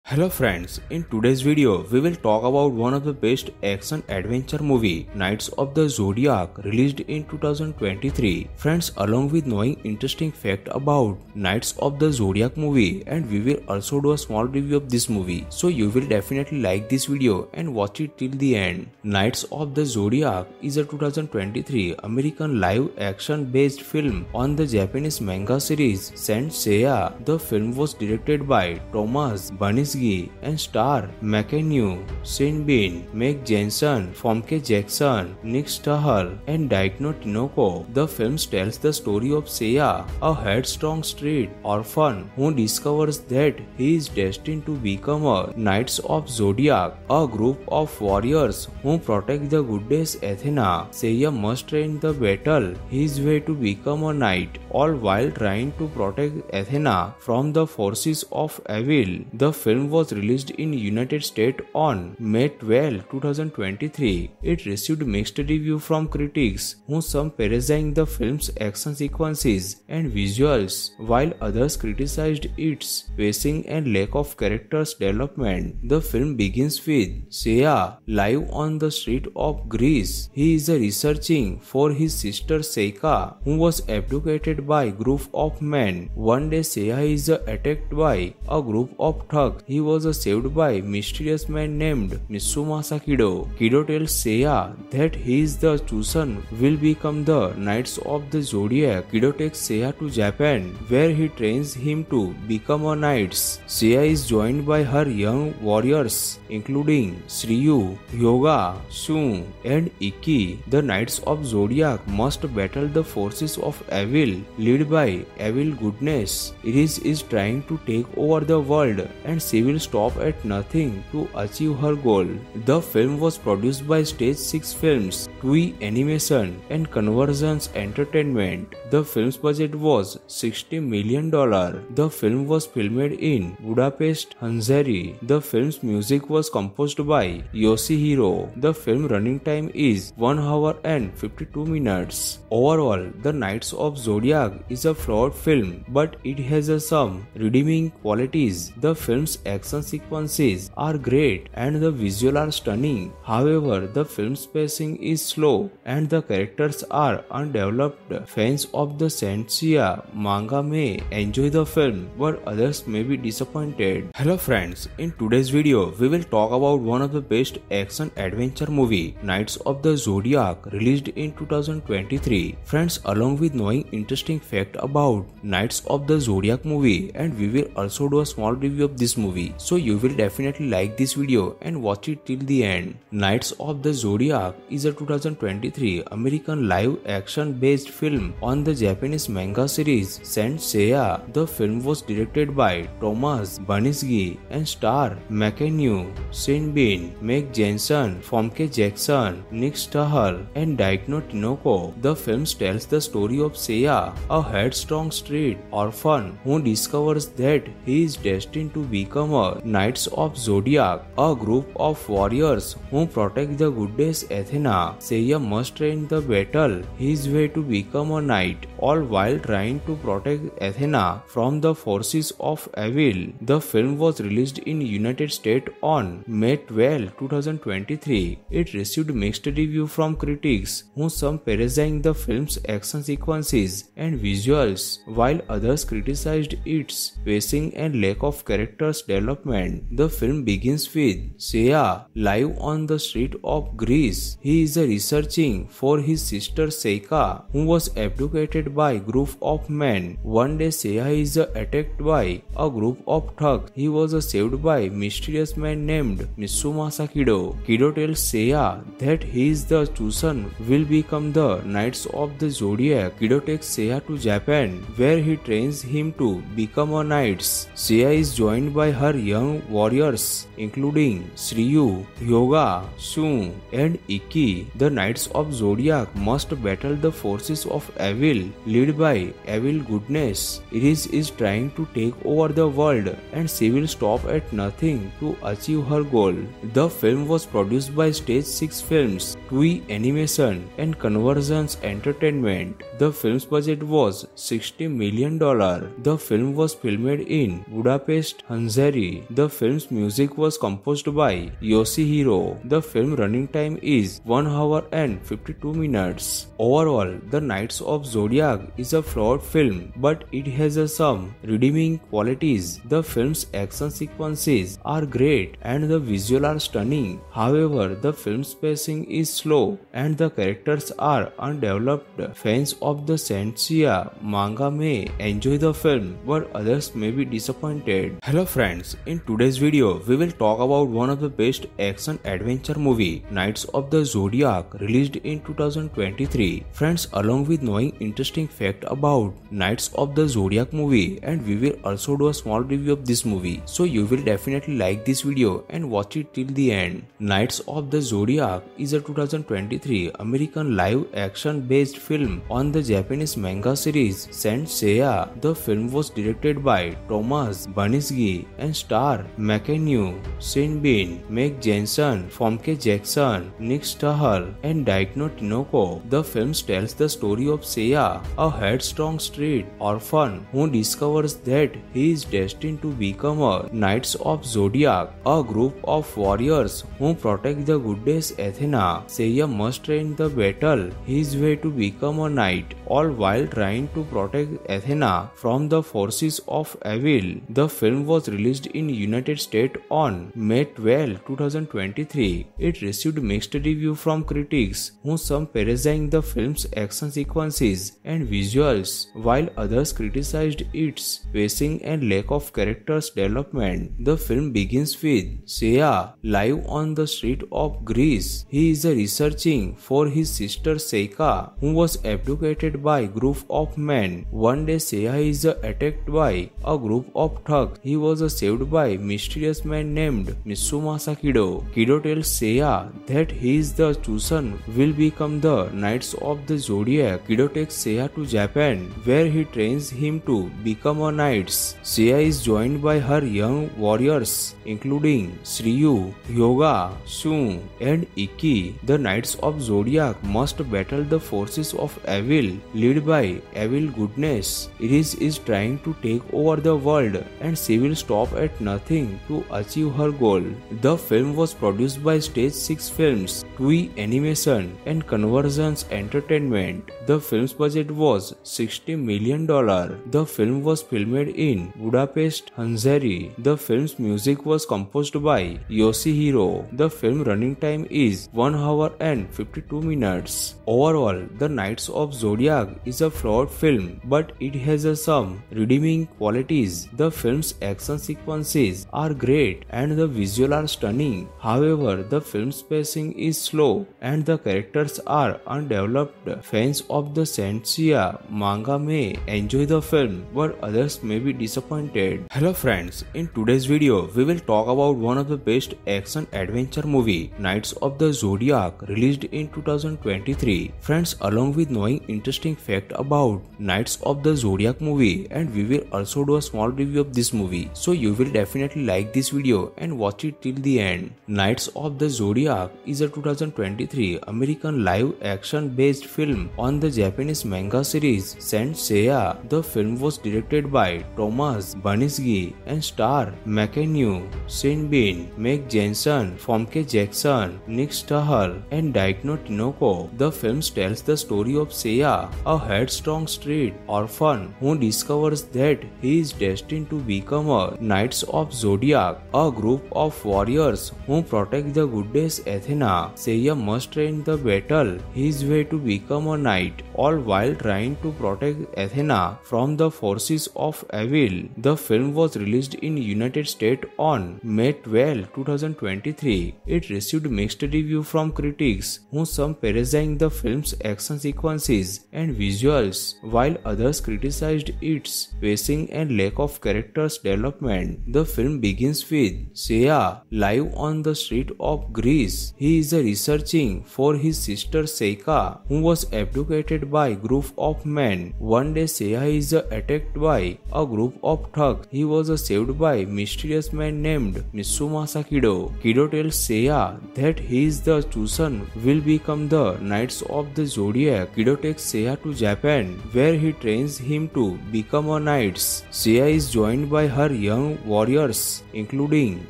Hello friends, in today's video we will talk about one of the best action adventure movie, Knights of the Zodiac, released in 2023. Friends, along with knowing interesting fact about Knights of the Zodiac movie, and we will also do a small review of this movie. So you will definitely like this video and watch it till the end. Knights of the Zodiac is a 2023 American live action based film on the Japanese manga series Saint Seiya. The film was directed by Thomas Banisgi and star McAnew, Sean Bean, Meg Jensen, Famke Jackson, Nick Stahl, and Daikno Tinoco. The film tells the story of Seiya, a headstrong street orphan who discovers that he is destined to become a Knights of Zodiac, a group of warriors who protect the goddess Athena. Seiya must train the battle his way to become a knight, all while trying to protect Athena from the forces of evil. The film was released in United States on May 12, 2023. It received mixed reviews from critics, who some praising the film's action sequences and visuals, while others criticized its pacing and lack of characters development. The film begins with Seiya live on the street of Greece. He is researching for his sister Seika, who was abducted by a group of men. One day Seiya is attacked by a group of thugs. He was saved by a mysterious man named Mitsumasa Kido. Kido tells Seiya that he is the chosen will become the Knights of the Zodiac. Kido takes Seiya to Japan, where he trains him to become a knight. Seiya is joined by her young warriors, including Shiryu, Hyoga, Shun, and Ikki. The Knights of Zodiac must battle the forces of evil, led by evil goodness. Iris is trying to take over the world, and she will stop at nothing to achieve her goal. The film was produced by Stage 6 Films, Toei Animation, and Convergence Entertainment. The film's budget was $60 million. The film was filmed in Budapest, Hungary. The film's music was composed by Yoshihiro. The film running time is 1 hour and 52 minutes. Overall, The Knights of Zodiac is a flawed film, but it has some redeeming qualities. The film's action sequences are great and the visuals are stunning. However, the film's pacing is slow and the characters are undeveloped. Fans of the Saint Seiya manga may enjoy the film, but others may be disappointed. Hello friends, in today's video we will talk about one of the best action adventure movie, Knights of the Zodiac, released in 2023. Friends, along with knowing interesting fact about Knights of the Zodiac movie, and we will also do a small review of this movie. So you will definitely like this video and watch it till the end. Knights of the Zodiac is a 2023 American live action based film on the Japanese manga series Saint Seiya. The film was directed by Thomas Banisgi and star McAnew, Sean Bean, Meg Jensen, Famke Jackson, Nick Stahl, and Daikno Tinoco. The film tells the story of Seiya, a headstrong street orphan who discovers that he is destined to become a Knights of Zodiac, a group of warriors who protect the goddess Athena. Seiya must train the battle his way to become a knight, all while trying to protect Athena from the forces of evil. The film was released in United States on May 12, 2023. It received mixed reviews from critics, who some praising the film's action sequences and visuals, while others criticized its pacing and lack of characters development. The film begins with Seiya live on the street of Greece. He is researching for his sister Seika, who was abducted by a group of men. One day Seiya is attacked by a group of thugs. He was saved by a mysterious man named Mitsumasa Kido. Kido tells Seiya that he is the chosen will become the Knights of the Zodiac. Kido takes Seiya to Japan, where he trains him to become a knight. Seiya is joined by her young warriors, including Shiryu, Hyoga, Shun, and Ikki. The Knights of Zodiac must battle the forces of evil, led by evil goodness. Iris is trying to take over the world, and she will stop at nothing to achieve her goal. The film was produced by Stage 6 Films, Toei Animation, and Convergence Entertainment. The film's budget was $60 million. The film was filmed in Budapest, Hungary. Hanzari. The film's music was composed by Yoshihiro. The film running time is 1 hour and 52 minutes. Overall, The Knights of Zodiac is a flawed film, but it has some redeeming qualities. The film's action sequences are great and the visuals are stunning. However, the film's pacing is slow and the characters are undeveloped. Fans of the Senseiya manga may enjoy the film, but others may be disappointed. Hello friends, in today's video, we will talk about one of the best action adventure movie, Knights of the Zodiac, released in 2023. Friends, along with knowing interesting fact about Knights of the Zodiac movie, and we will also do a small review of this movie. So you will definitely like this video and watch it till the end. Knights of the Zodiac is a 2023 American live action based film on the Japanese manga series Saint Seiya. The film was directed by Thomas Baniszky and star McAnew, Sean Bean, Meg Jensen, Famke Jackson, Nick Stahl, and Daikno Tinoco. The film tells the story of Seiya, a headstrong street orphan who discovers that he is destined to become a Knights of Zodiac, a group of warriors who protect the goddess Athena. Seiya must train the battle his way to become a knight, all while trying to protect Athena from the forces of evil. The film was released in United States on May 12, 2023. It received mixed reviews from critics, who some praising the film's action sequences and visuals, while others criticized its pacing and lack of characters development. The film begins with Seiya live on the street of Greece. He is researching for his sister Seika, who was abducted by a group of men. One day Seiya is attacked by a group of thugs. He was saved by a mysterious man named Mitsumasa Kido. Kido tells Seiya that he is the chosen will become the Knights of the Zodiac. Kido takes Seiya to Japan, where he trains him to become a knight. Seiya is joined by her young warriors, including Shiryu, Hyoga, Shun, and Ikki. The Knights of Zodiac must battle the forces of evil, led by evil goodness. Iris is trying to take over the world, and she will stop at nothing to achieve her goal. The film was produced by Stage 6 Films, Toei Animation, and Convergence Entertainment. The film's budget was $60 million. The film was filmed in Budapest, Hungary. The film's music was composed by Yoshihiro. The film running time is 1 hour and 52 minutes. Overall, The Knights of Zodiac is a flawed film, but it has some redeeming qualities. The film's action sequences are great and the visuals are stunning. However, the film's pacing is slow and the characters are undeveloped. Fans of the Senseiya manga may enjoy the film, but others may be disappointed. Hello friends, in today's video, we will talk about one of the best action adventure movie, Knights of the Zodiac, released in 2023. Friends, along with knowing interesting fact about Knights of the Zodiac movie, and we will also do a small review of this movie. So you will definitely like this video and watch it till the end. Knights of the Zodiac is a 2023 American live action based film on the Japanese manga series Saint Seiya. The film was directed by Thomas Baniszky and star McAnew, Sean Bean, Meg Jensen, Famke Jackson, Nick Stahl, and Daikno Tinoco. The film tells the story of Seiya, a headstrong street orphan who discovers that he is destined to become a Knights of Zodiac, a group of warriors who protect the goddess Athena. Seiya must train the battle his way to become a knight, all while trying to protect Athena from the forces of evil. The film was released in United States on May 12, 2023. It received mixed reviews from critics, who some praising the film's action sequences and visuals, while others criticized its pacing and lack of characters development. The film begins with Seiya live on the street of Greece. He is researching for his sister Seika, who was abducted by group of men. One day Seiya is attacked by a group of thugs. He was saved by a mysterious man named Mitsumasa Kido. Kido tells Seiya that he is the chosen will become the Knights of the Zodiac. Kido takes Seiya to Japan where he trains him to become a knight. Seiya is joined by her young warriors including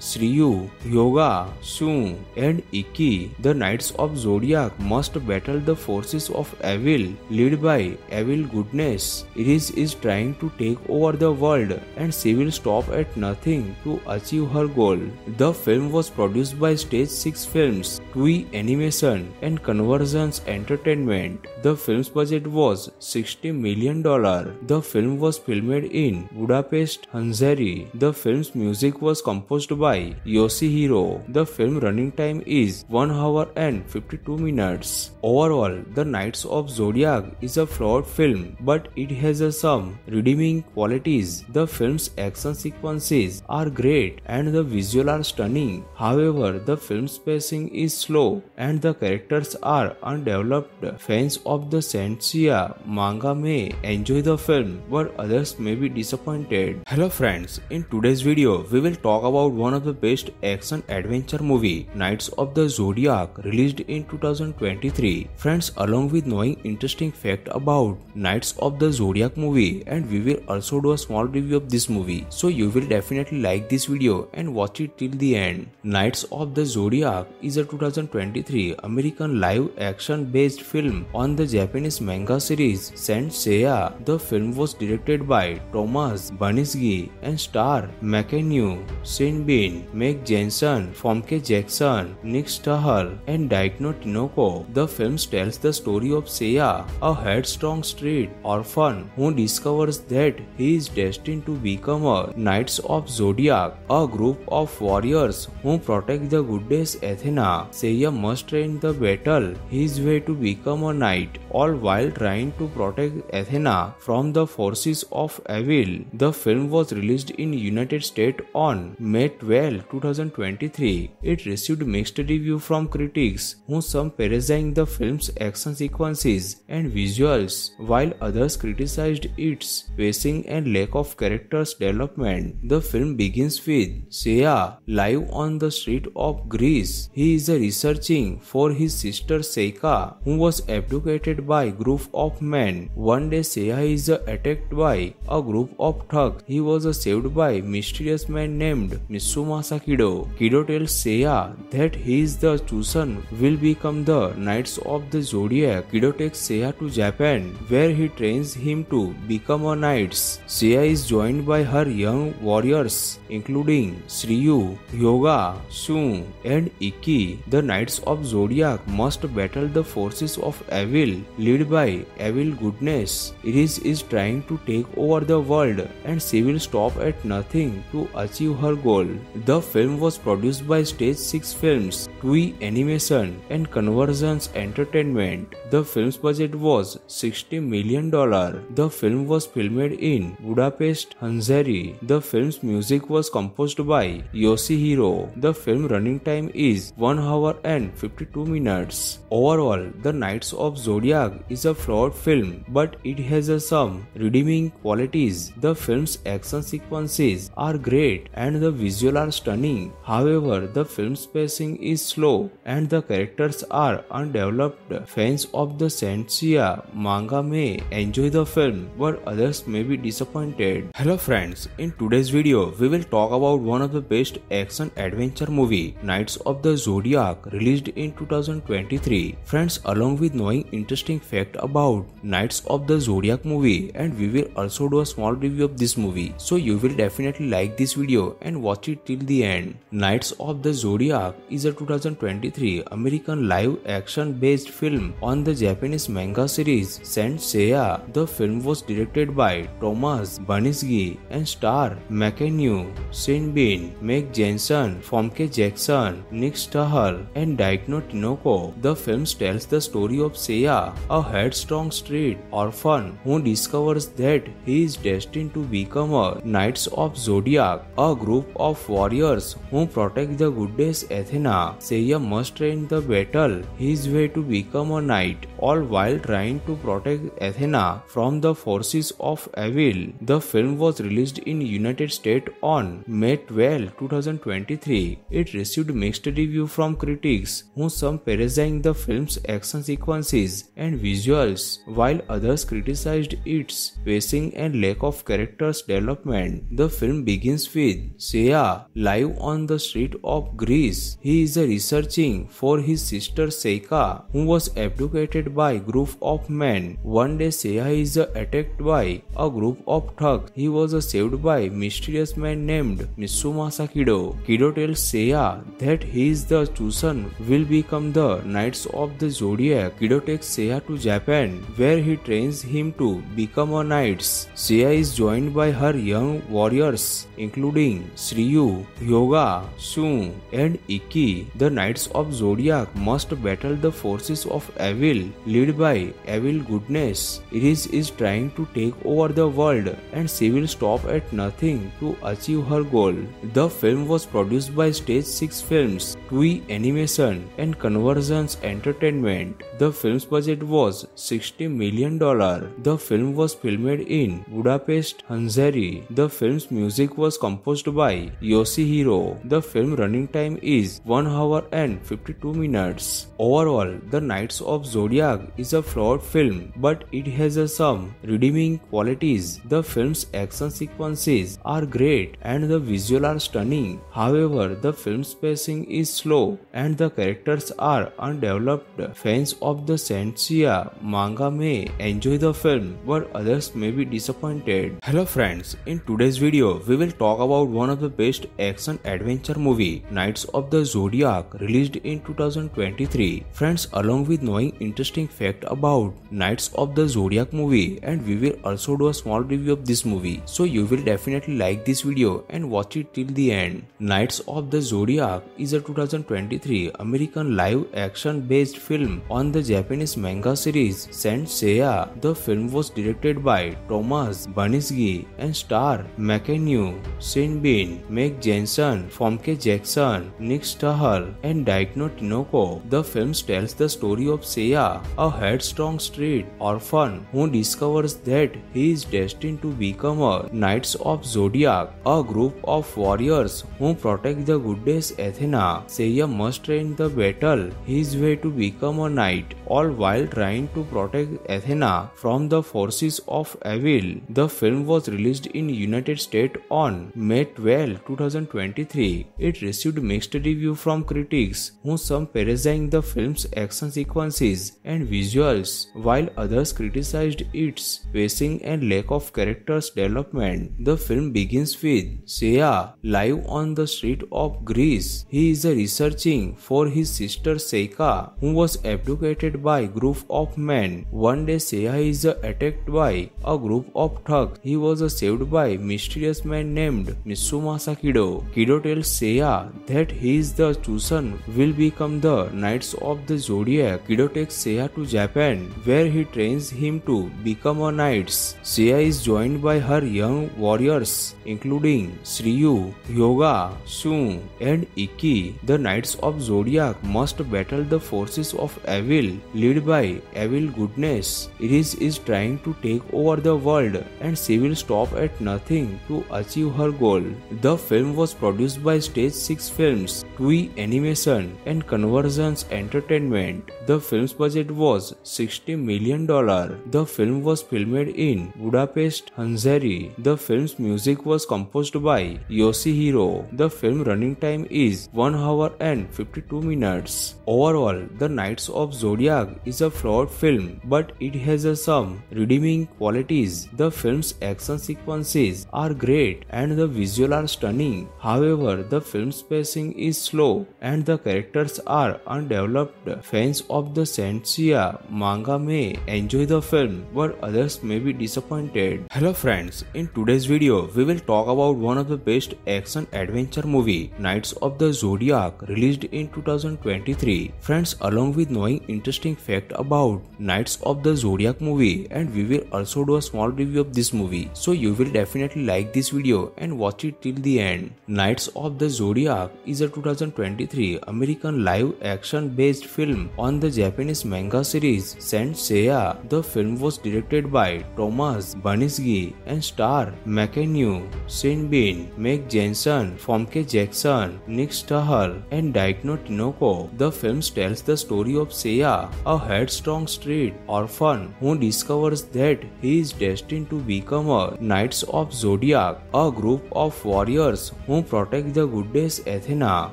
Shiryu, Hyoga, Shun and Ikki. The Knights of Zodiac must battle the forces of evil led by evil goodness. Iris is trying to take over the world and she will stop at nothing to achieve her goal. The film was produced by Stage 6 Films, Toei Animation and Convergence Entertainment. The film's budget was $60 million. The film was filmed in Budapest, Hungary. The film's music was composed by Yoshihiro. The film running time is 1 hour and 52 minutes. Overall, The Knights of Zodiac is a flawed film, but it has some redeeming qualities. The film's action sequences are great and the visuals are stunning. However, the film's pacing is slow and the characters are undeveloped. Fans of the Senseiya manga may enjoy the film, but others may be disappointed. Hello friends, in today's video we will talk about one of the best action adventure movie, Knights of the Zodiac, released in 2023. Friends, along with knowing interesting fact about Knights of the Zodiac movie, and we will also do a small review of this movie, so you will definitely like this video and watch it till the end. Knights of the Zodiac is a 2023 American live action based film on the Japanese manga series Saint Seiya. The film was directed by Thomas Baniski and star McAnew, Sean Bean, Meg Jensen, Famke Jackson, Nick Stahl, and Daikno Tinoko. The film tells the story of Seiya, a headstrong street orphan who discovers that he is destined to become a Knights of Zodiac, a group of warriors who protect the goddess Athena. Seiya must train the battle his way to become a knight, all while trying to protect Athena from the forces of evil. The film was released in United States on May 12, 2023. It received mixed reviews from critics, who some praising the film's action sequences and visuals, while others criticized its pacing and lack of characters development. The film begins with Seiya live on the street of Greece. He is researching for his sister Seika, who was abducted by a group of men. One day Seiya is attacked by a group of thugs. He was saved by a mysterious man named Mitsumasa Kido. Kido tells Seiya that he is the chosen will become the Knights of the Zodiac. Kido takes Seiya to Japan where he trains him to become a knight. Seiya is joined by her young warriors including Shiryu, Hyoga, Shun and Ikki. The Knights of Zodiac must battle the forces of evil led by evil goodness. Iris is trying to take over the world and she will stop at nothing to achieve her goal. The film was produced by Stage 6 Films, Toei Animation and Convergence Entertainment. The film's budget was $60 million. The film was filmed in Budapest, Hungary. The film's music was composed by Yoshihiro. The film running time is 1 hour and 52 minutes. Overall, The Knights of Zodiac is a flawed film, but it has some redeeming qualities. The film's action sequences are great and the visuals are stunning. However, the film's pacing is slow and the characters are undeveloped. Fans of the Senseiya manga may enjoy the film, but others may be disappointed. Hello friends, in today's video we will talk about one of the best action adventure movie, Knights of the Zodiac, released in 2023. Friends, along with knowing interesting fact about Knights of the Zodiac movie, and we will also do a small review of this movie, so you will definitely like this video and watch it till the end. Knights of the Zodiac is a 2023 American live action based film on the Japanese manga series Saint Seiya. The film was directed by Thomas Baniski and star McAnew, Sean Bean, Meg Jensen, Famke Jackson, Nick Stahl and Daikno Tinoko. The film tells the story of Seiya, a headstrong street orphan who discovers that he is destined to become a Knights of Zodiac, a group of warriors who protect the goddess Athena. Seiya must train the battle his way to become a knight, all while trying to protect Athena from the forces of evil. The film was released in United States on May 12, 2023. It received mixed reviews from critics, who some praising the film's action sequences and visuals, while others criticized its pacing and lack of characters development. The film begins with Seiya live on the street of Greece. He is researching for his sister Seika, who was abducted by a group of men. One day Seiya is attacked by a group of thugs. He was saved by a mysterious man named Mitsumasa Kido. Kido tells Seiya that he is the chosen will become the Knights of the Zodiac. Kido takes Seiya to Japan, where he trains him to become a knight. Seiya is joined by her young warriors, including Shiryu, Hyoga, Shun, and Ikki. The Knights of Zodiac must battle the forces of evil, led by evil goodness. Iris is trying to take over the world, and she will stop at nothing to achieve her goal. The film was produced by Stage 6 Films, Toei Animation, and Convergence Entertainment. The film's budget was $60 million. The film was filmed in Budapest, Hungary. The film's music was composed by Yoshihiro. The film running time is 1 hour and 52 minutes. Overall, The Knights of Zodiac is a flawed film, but it has some redeeming qualities. The film's action sequences are great and the visuals are stunning. However, the film's pacing is slow and the characters are undeveloped. Fans of the Senseiya manga may enjoy the film, but others may be disappointed. Hello friends, in today's video, we will talk about one of the best action adventure movie, Knights of the Zodiac, released in 2023. Friends, along with knowing interesting fact about Knights of the Zodiac movie, and we will also do a small review of this movie. So you will definitely like this video and watch it till the end. Knights of the Zodiac is a 2023 American live action based film on the Japanese manga series Saint Seiya. The film was directed by Thomas Banisgi and star McAnew, Sean Bean, Meg Jensen, Famke Jackson, Nick Stahl, and Daikno Tinoko. The film tells the story of Seiya, a headstrong street orphan who discovers that he is destined to become a Knights of Zodiac, a group of warriors who protect the goddess Athena. Seiya must train the battle his way to become a knight, all while trying to protect Athena from the forces of evil. The film was released in United States on May 12, 2023. It received mixed reviews from critics, who some praising the film's action sequences and visuals, while others criticized its pacing and lack of characters development. The film begins with Seiya live on the street of Greece. He is researching for his sister Seika, who was abducted by a group of men. One day Seiya is attacked by a group of thugs. He was saved by a mysterious man named Mitsumasa Kido. Kido tells Seiya that he is the chosen will become the Knights of the Zodiac. Kido takes Seiya to Japan, where he trains him to become a knight. Seiya is joined by her young warriors, including Shiryu, Hyoga, Shun, and Ikki. The Knights of Zodiac must battle the forces of evil, led by evil goodness. Iris is trying to take over the world, and she will stop at nothing to achieve her goal. The film was produced by Stage 6 Films, Toei Animation, and Convergence Entertainment. The film's budget was $60 million. The film was filmed in Budapest, Hungary. The film's music was composed by Yoshihiro. The film running time is 1 hour and 52 minutes. Overall, The Knights of Zodiac is a flawed film, but it has some redeeming qualities. The film's action sequences are great and the visuals are stunning. However, the film's pacing is slow and the characters are undeveloped. Fans of the Senseiya manga may enjoy the film, but others may be disappointed. Hello friends, in today's video, we will talk about one of the best action adventure movie, Knights of the Zodiac, released in 2023. Friends, along with knowing interesting fact about Knights of the Zodiac movie, and we will also do a small review of this movie. So you will definitely like this video and watch it till the end. Knights of the Zodiac is a 2023 American live-action based film on the Japanese manga series Saint Seiya. The film was directed by Thomas Baniski and star McAnew, Sean Bean, Meg Jensen, Famke Jackson, Nick Stahl, and Daikno Tinoco. The film tells the story of Seiya, a headstrong street orphan who discovers that he is destined to become a Knights of Zodiac, a group of warriors who protect the goddess Athena.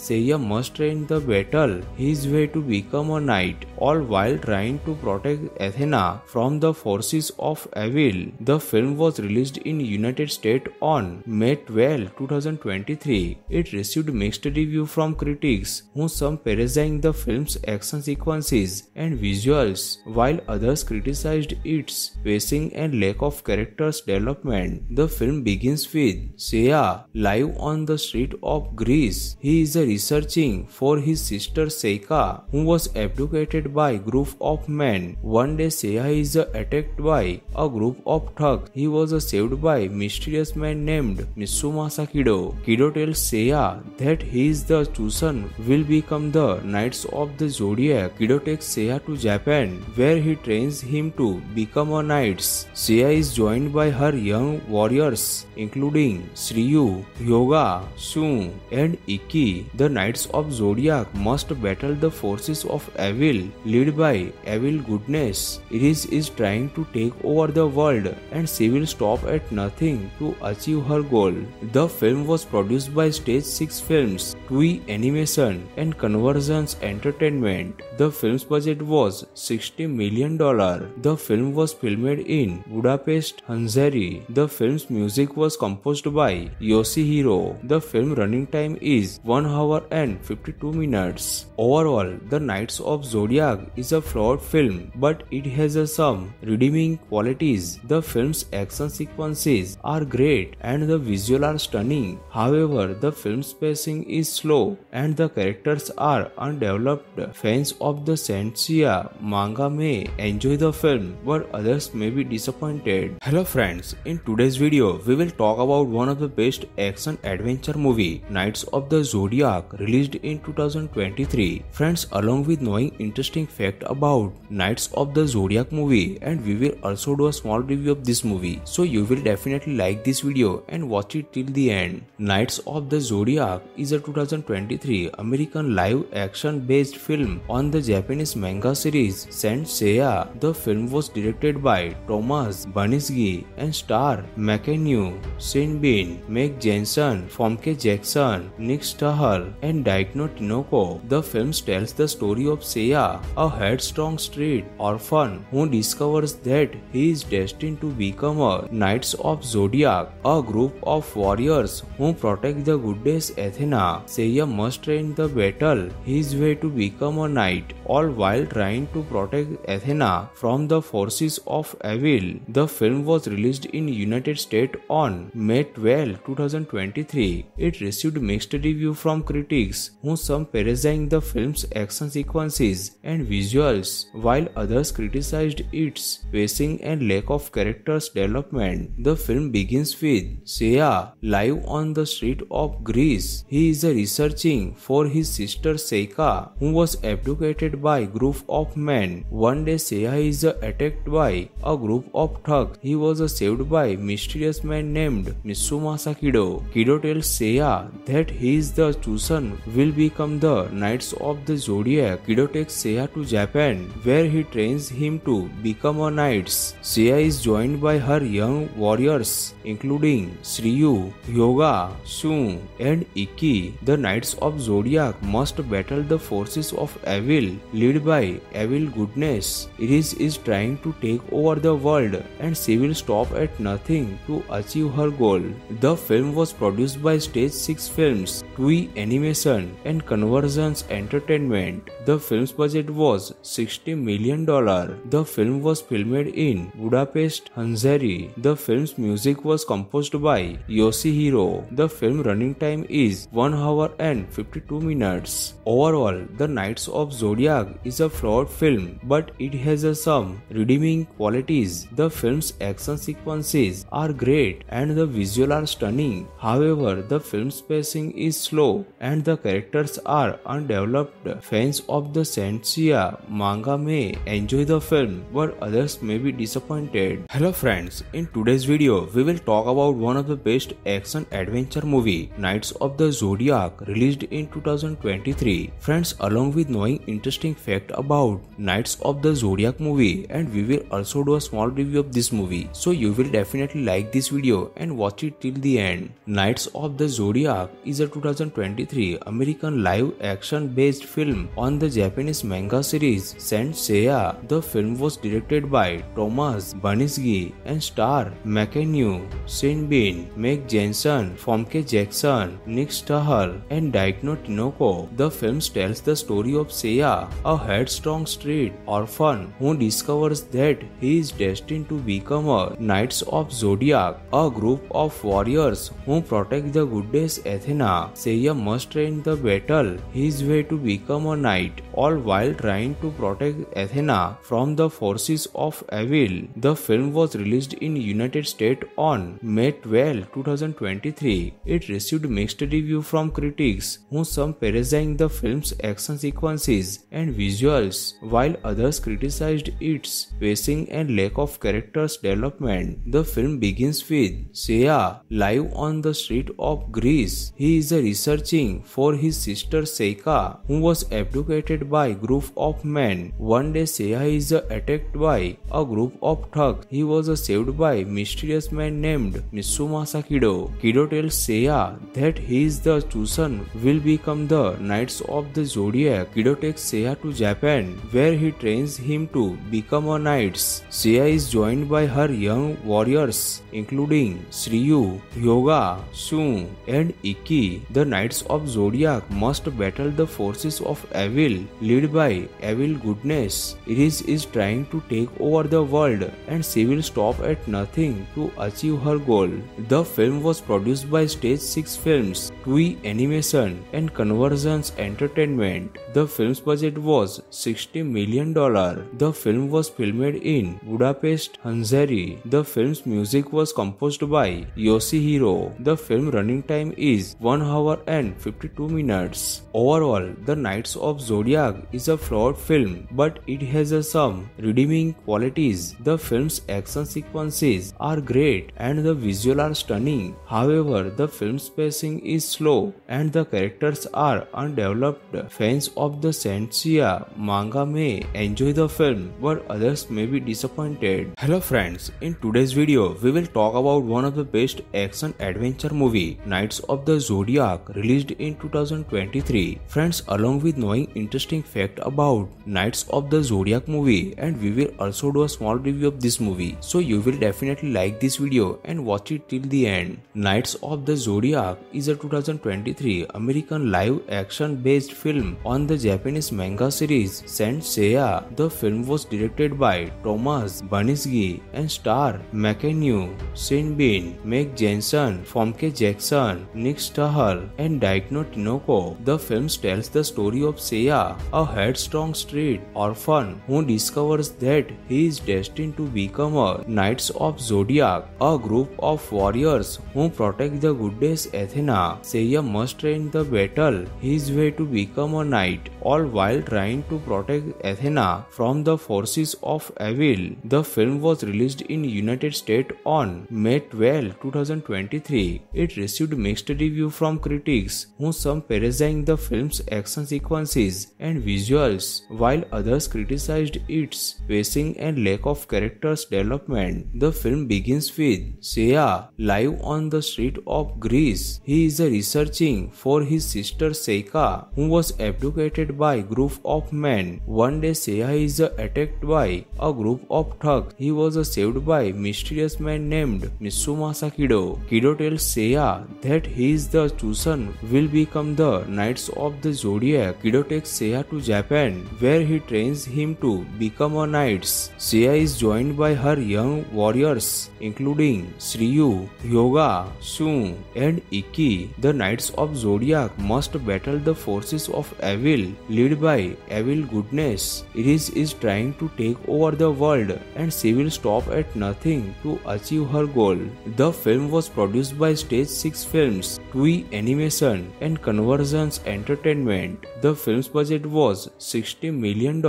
Seiya must train the battle his way to become a knight, all while trying to protect Athena from the forces of evil. The film was released in United States on May 12, 2023. It received mixed reviews from critics, who some praising the film's action sequences and visuals, while others criticized its pacing and lack of characters development. The film begins with Seiya live on the street of Greece. He is researching for his sister Seika, who was abducted by a group of men. One day Seiya is attacked by a group of thugs. He was saved by a mysterious man named Mitsumasa Kido. Kido tells Seiya that he is the chosen will become the Knights of the Zodiac. Kido takes Seiya to Japan, where he trains him to become a knight. Seiya is joined by her young warriors, including Shiryu, Hyoga, Shun, and Ikki. The Knights of Zodiac must battle the forces of evil, led by evil goodness. Iris is trying to take over the world, and she will stop at nothing to achieve her goal. The film was produced by Stage 6 Films, Toei Animation, and Convergence Entertainment. The film's budget was $60 million. The film was filmed in Budapest, Hungary. The film's music was composed by Yoshihiro. The film running time is 1 hour and 52 minutes. Overall, The Knights of Zodiac is a flawed film, but it has some redeeming qualities. The film's action sequences are great and the visuals are stunning. However, the film's pacing is slow and the characters are undeveloped. Fans of the Saint Seiya manga may enjoy the film, but others may be disappointed. Hello friends, in today's video, we will talk about one of the best action adventure movie, Knights of the Zodiac, released in 2023. Friends, along with knowing interesting fact about Knights of the Zodiac movie, and we will also do a small review of this movie. So you will definitely like this video and watch it till the end. Knights of the Zodiac is a 2023 American live action based film on the Japanese manga series Saint Seiya. The film was directed by Thomas Baniski and star McAnew, Sean Bean, Meg Jensen, Famke Jackson, Nick Stahl, and Daikno Tinoco. The film tells the story of Seiya, a headstrong street orphan who discovers that he is destined to become a Knights of Zodiac, a group of warriors who protect the goddess Athena. Seiya must train the battle his way to become a knight, all while trying to protect Athena from the forces of evil. The film was released in United States on May 12, 2023. It received mixed reviews from critics, who some praising the film's action sequences and visuals, while others criticized its pacing and lack of characters development. The film begins with Seiya live on the street of Greece. He is researching for his sister Seika, who was abducted by a group of men. One day Seiya is attacked by a group of thugs. He was saved by a mysterious man named Mitsumasa Kido. Kido tells Seiya that he is the chosen will become the Knights of the Zodiac. Kido takes Seiya to Japan, where he trains him to become a knight. Seiya is joined by her young warriors, including Shiryu, Hyoga, Shun, and Ikki. The Knights of Zodiac must battle the forces of evil, led by evil goodness. Iris is trying to take over the world, and she will stop at nothing to achieve her goal. The film was produced by Stage 6 Films, Toei Animation, and Convergence Entertainment. The film's budget was $60 million. The film was filmed in Budapest, Hungary. The film's music was composed by Yoshihiro. The film running time is 1 hour and 52 minutes. Overall, The Knights of Zodiac is a flawed film, but it has some redeeming qualities. The film's action sequences are great and the visuals are stunning. However, the film's pacing is slow and the characters are undeveloped. Fans of the Saint Seiya manga may enjoy the film, but others may be disappointed. Hello friends, in today's video we will talk about one of the best action adventure movie, Knights of the Zodiac, released in 2023. Friends, along with knowing interesting fact about Knights of the Zodiac movie, and we will also do a small review of this movie, so you will definitely like this video and watch it till the end. Knights of the Zodiac is a 2023 American live action based film on the Japanese manga series Saint Seiya. The film was directed by Thomas Baniszky and star McAnew, Sean Bean, Meg Jensen, Famke Jackson, Nick Stahl, and Daikno Tinoco. The film tells the story of Seiya, a headstrong street orphan who discovers that he is destined to become a Knights of Zodiac, a group of warriors who protect the goddess Athena. Seiya must train the battle his way to become a knight, all while trying to protect Athena from the forces of evil. The film was released in United States on May 12, 2023. It received mixed reviews from critics, who some praising the film's action sequences and visuals, while others criticized its pacing and lack of characters development. The film begins with Seiya live on the street of Greece. He is researching for his sister Seika, who was abducted by a group of men. One day Seiya is attacked by a group of thugs. He was saved by a mysterious man named Mitsumasa Kido. Kido tells Seiya that he is the chosen will become the Knights of the Zodiac. Kido takes Seiya to Japan, where he trains him to become a knight. Seiya is joined by her young warriors, including Shiryu, Hyoga, Shun, and Ikki. The Knights of Zodiac must battle the forces of evil, led by evil goodness. Iris is trying to take over the world, and she will stop at nothing to achieve her goal. The film was produced by Stage 6 Films, Toei Animation, and Convergence Entertainment. The film's budget was $60 million. The film was filmed in Budapest, Hungary. The film's music was composed by Yoshihiro. The film running time is 1 hour and 52 minutes. Overall, The Knights of Zodiac is a flawed film, but it has some redeeming qualities. The film's action sequences are great and the visuals are stunning. However, the film's pacing is slow and the characters are undeveloped. Fans of the Saint Seiya manga may enjoy the film, but others may be disappointed. Hello friends, in today's video we will talk about one of the best action adventure movie, Knights of the Zodiac, released in 2023. Friends, along with knowing interesting fact about Knights of the Zodiac movie, and we will also do a small review of this movie, so you will definitely like this video and watch it till the end. Knights of the Zodiac is a 2023 American live action based film on the Japanese manga series Saint Seiya. The film was directed by Thomas Baniszky and star McAnew, Sean Bean, Meg Jensen, Famke Jackson, Nick Stahl, and Daikno Tinoco. The film tells the story of Seiya, a headstrong street orphan who discovers that he is destined to become a Knights of Zodiac, a group of warriors who protect the goddess Athena. Seiya must train the battle his way to become a knight, all while trying to protect Athena from the forces of evil. The film was released in United States on May 12, 2023. It received mixed reviews from critics, who some praising the film's action sequences and visuals, while others criticized its pacing and lack of characters development. The film begins with Seiya live on the street of Greece. He is researching for his sister Seika, who was abducted by a group of men. One day Seiya is attacked by a group of thugs. He was saved by a mysterious man named Mitsumasa Kido. Kido tells Seiya that he is the chosen will become the Knights of the Zodiac. Kido takes Seiya to Japan, where he trains him to become a knight. Seiya is joined by her young warriors, including Shiryu, Hyoga, Shun, and Ikki. The Knights of Zodiac must battle the forces of evil, led by evil goodness. Iris is trying to take over the world, and she will stop at nothing to achieve her goal. The film was produced by Stage 6 Films, TUI Animation and Convergence Entertainment. The film's budget was $60 million.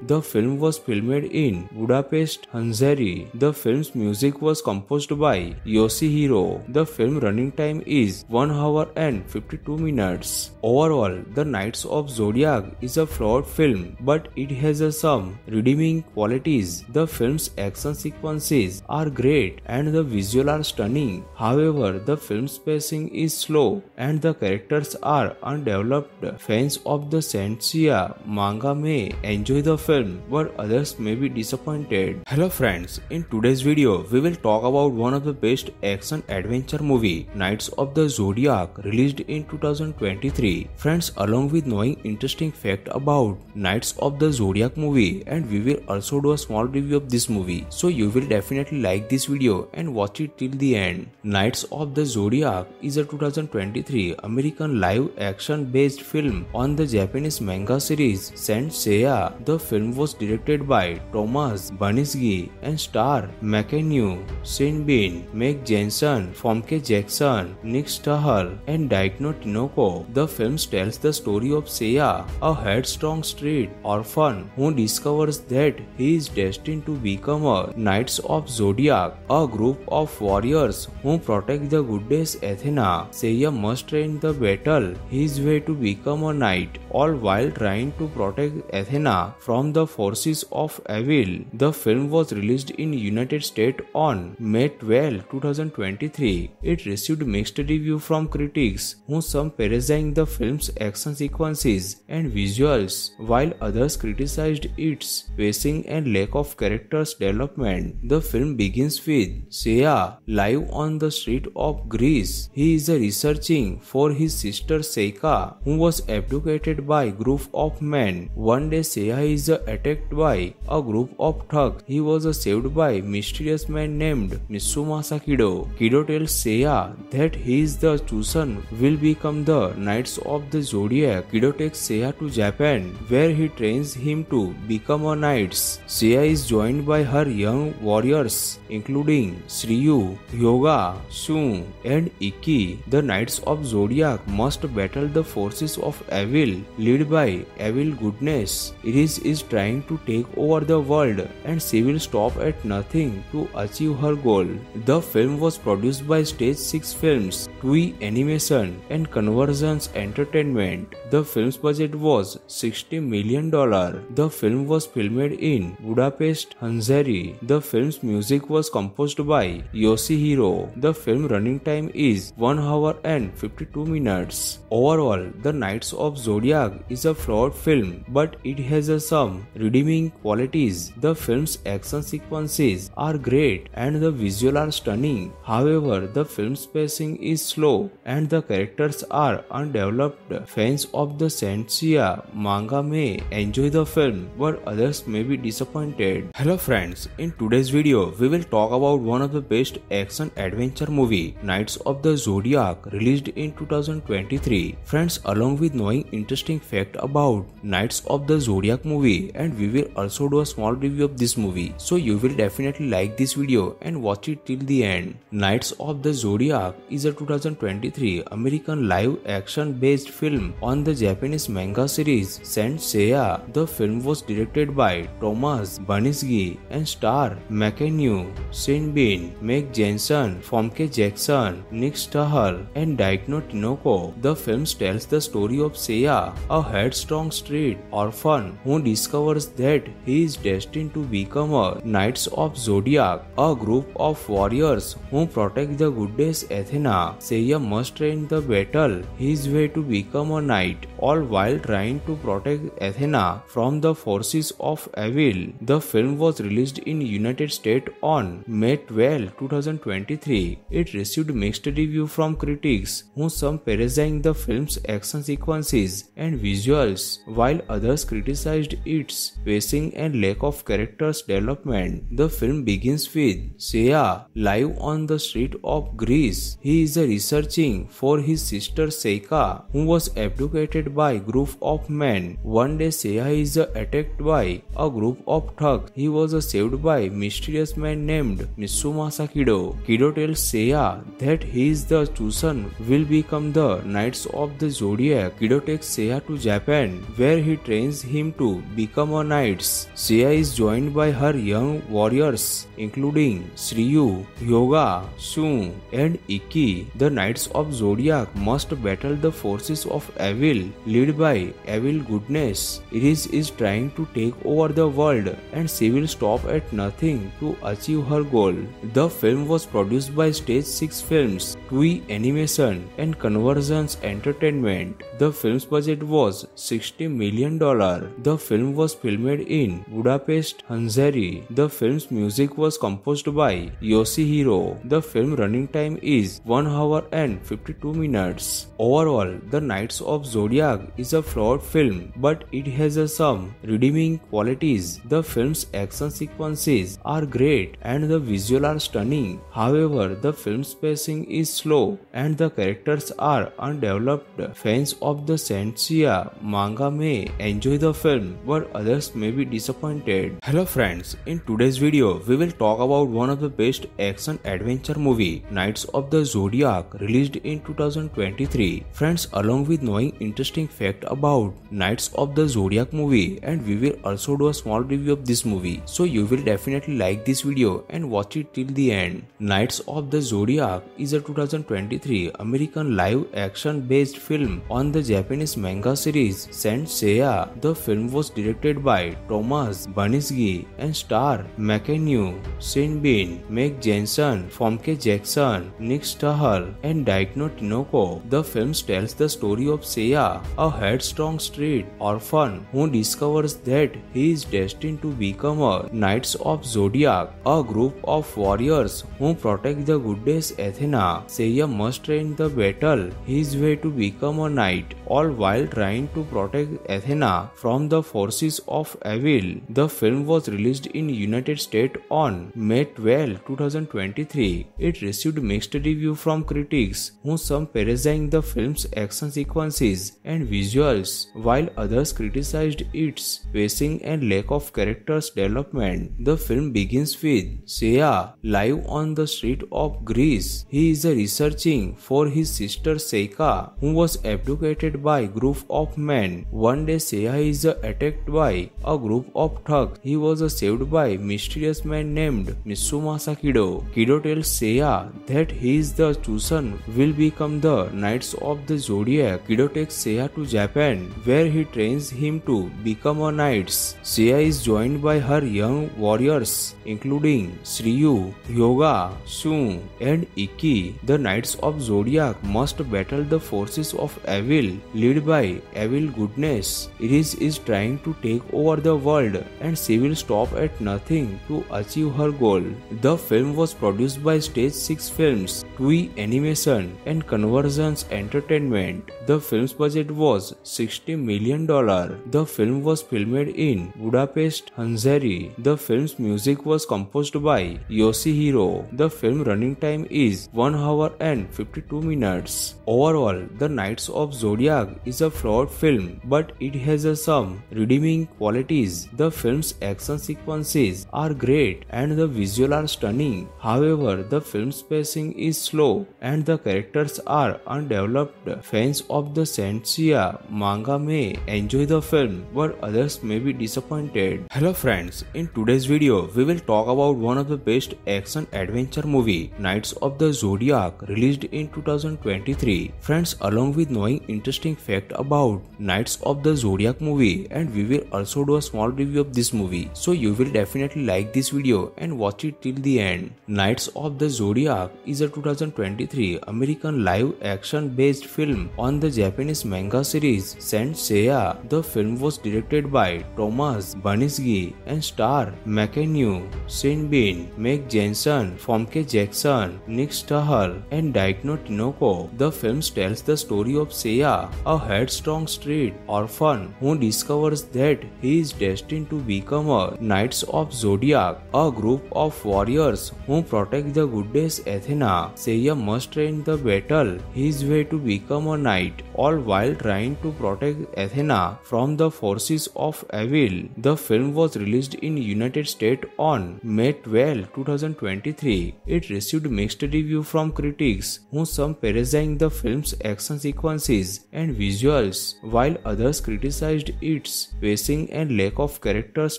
The film was filmed in Budapest, Hungary. The film's music was composed by Yoshihiro. The film running time is 1 hour and 52 minutes. Overall, The Knights of Zodiac is a flawed film, but it has some redeeming qualities. The film's action sequences are great and the visuals are stunning. However, the film's pacing is slow and the characters are undeveloped. Fans of the Senseiya manga may enjoy the film, but others may be disappointed. Hello friends, in today's video, we will talk about one of the best action adventure movie, Knights of the Zodiac, released in 2023. Friends, along with knowing interesting fact about Knights of the Zodiac movie, and we will also do a small review of this movie. So you will definitely like this video and watch it till the end. Knights of the Zodiac is a 2023 American live action based film on the Japanese manga series Saint Seiya. The film was directed by Thomas Baniszky and star McAnew, Shin-bin, Meg Jensen, Famke Jackson, Nick Stahl, and Daikno Tinoco. The film tells the story of Seiya, a headstrong street orphan who discovers that he is destined to become a Knights of Zodiac, a group of warriors who protect the goddess Athena. Seiya must train the battle his way to become a knight, all while trying to protect Athena from the forces of evil. The film was released in United States on May 12, 2023. It received mixed reviews from critics, who some praising the film's action sequences and visuals, while others criticized its pacing and lack of characters development. The film begins with Seiya live on the street of Greece. He is researching for his sister Seika, who was abducted by a group of men. One day Seiya is attacked by a group of thugs. He was saved by a mysterious man named Mitsumasa Kido. Kido tells Seiya that he is the chosen will become the Knights of the Zodiac. Kido takes Seiya to Japan, where he trains him to become a knight. Seiya is joined by her young warriors, including Shiryu, Hyoga, Shun, and Ikki. The Knights of Zodiac must battle the forces of evil, led by evil goodness. Iris is trying to take over the world, and she will stop at nothing to achieve her goal. The film was produced by Stage 6 Films, TUI Animation, and Convergence Entertainment. The film's budget was $60 million. The film was filmed in Budapest, Hungary. The film's music was composed by Yoshihiro. The film running time is 1 hour and 52 minutes. Overall, The Knights of Zodiac is a flawed film, but it has some redeeming qualities. The film's action sequences are great and the visuals are stunning. However, the film's pacing is slow and the characters are undeveloped. Fans of the Senseiya manga may enjoy the film, but others may be disappointed. Hello friends, in today's video, we will talk about one of the best action adventure movie, Knights of the Zodiac, released in 2023. Friends, along with knowing interesting fact about Knights of the Zodiac movie, and we will also do a small review of this movie. So you will definitely like this video and watch it till the end. Knights of the Zodiac is a 2023 American live action based film on the Japanese manga series Saint Seiya. The film was directed by Thomas Baniszky and star McAnew, Shin-bin, Meg Jensen, Famke Jackson, Nick Stahl, and Daikno Tinoco. The film tells the story of Seiya, a headstrong street orphan who discovers that he is destined to become a Knights of Zodiac, a group of warriors who protect the goddess Athena. Seiya must train the battle his way to become a knight, all while trying to protect Athena from the forces of evil. The film was released in United States on May 12, 2023. It received mixed reviews from critics, who some praising the film's action sequences and and visuals, while others criticized its pacing and lack of characters development. The film begins with Seiya live on the street of Greece. He is researching for his sister Seika, who was abducted by a group of men. One day Seiya is attacked by a group of thugs. He was saved by a mysterious man named Mitsumasa Kido. Kido tells Seiya that he is the chosen will become the Knights of the Zodiac. Kido takes Seiya to Japan, where he trains him to become a knight. Seiya is joined by her young warriors, including Shiryu, Hyoga, Shun, and Ikki. The Knights of Zodiac must battle the forces of evil, led by evil goodness. Iris is trying to take over the world, and she will stop at nothing to achieve her goal. The film was produced by Stage 6 Films, Toei Animation, and Convergence Entertainment. The film's budget was $60 million. The film was filmed in Budapest, Hungary. The film's music was composed by Yoshihiro. The film running time is 1 hour and 52 minutes. Overall, The Knights of Zodiac is a flawed film, but it has some redeeming qualities. The film's action sequences are great and the visuals are stunning. However, the film's pacing is slow and the characters are undeveloped. Fans of the Senseiya manga may enjoy the film, but others may be disappointed. Hello friends, in today's video, we will talk about one of the best action adventure movie, Knights of the Zodiac, released in 2023. Friends, along with knowing interesting fact about Knights of the Zodiac movie, and we will also do a small review of this movie. So you will definitely like this video and watch it till the end. Knights of the Zodiac is a 2023 American live action based film on the Japanese manga series Saint Seiya. The film was directed by Thomas Baniszky and star McAnew, Sean Bean, Meg Jensen, Famke Jackson, Nick Stahl, and Daikno Tinoko. The film tells the story of Seiya, a headstrong street orphan who discovers that he is destined to become a Knights of Zodiac, a group of warriors who protect the goddess Athena. Seiya must train the battle his way to become a knight, all while trying to protect Athena from the forces of evil. The film was released in United States on May 12, 2023. It received mixed review from critics, who some praising the film's action sequences and visuals, while others criticized its pacing and lack of characters development. The film begins with Seiya live on the street of Greece. He is researching for his sister Seika, who was abducted by a group of men. One day Seiya is attacked by a group of thugs. He was saved by a mysterious man named Mitsumasa Kido. Kido tells Seiya that he is the chosen will become the Knights of the Zodiac. Kido takes Seiya to Japan, where he trains him to become a knight. Seiya is joined by her young warriors, including Shiryu, Hyoga, Shun, and Ikki. The Knights of Zodiac must battle the forces of evil, led by evil goodness. Iris is trying to take over the world, and she will stop at nothing to achieve her goal. The film was produced by Stage 6 Films, Toei Animation, and Convergence Entertainment. The film's budget was $60 million. The film was filmed in Budapest, Hungary. The film's music was composed by Yoshihiro. The film running time is 1 hour and 52 minutes. Overall, The Knights of Zodiac is a flawed film, but it has some redeeming qualities. The film's action sequences are great and the visuals are stunning. However, the film's pacing is slow and the characters are undeveloped. Fans of the Senseiya manga may enjoy the film, but others may be disappointed. Hello friends, in today's video, we will talk about one of the best action adventure movie, Knights of the Zodiac, released in 2023. Friends, along with knowing interesting fact about Knights of the Zodiac movie, and we will also do a small review of this movie. So you will definitely like this video and watch it till the end. Knights of the Zodiac is a 2023 American live action based film on the Japanese manga series Saint Seiya. The film was directed by Thomas Baniszky and star McAnew, Sean Bean, Meg Jensen, Famke Jackson, Nick Stahl, and Daikno Tinoko. The film tells the story of Seiya, a headstrong street orphan who discovers that he is destined to become a Knights of Zodiac, a group of warriors who protect the goddess Athena. Seiya must train the battle his way to become a knight, all while trying to protect Athena from the forces of evil. The film was released in United States on May 12, 2023. It received mixed reviews from critics, who some praising the film's action sequences and visuals, while others criticized its pacing and lack of characters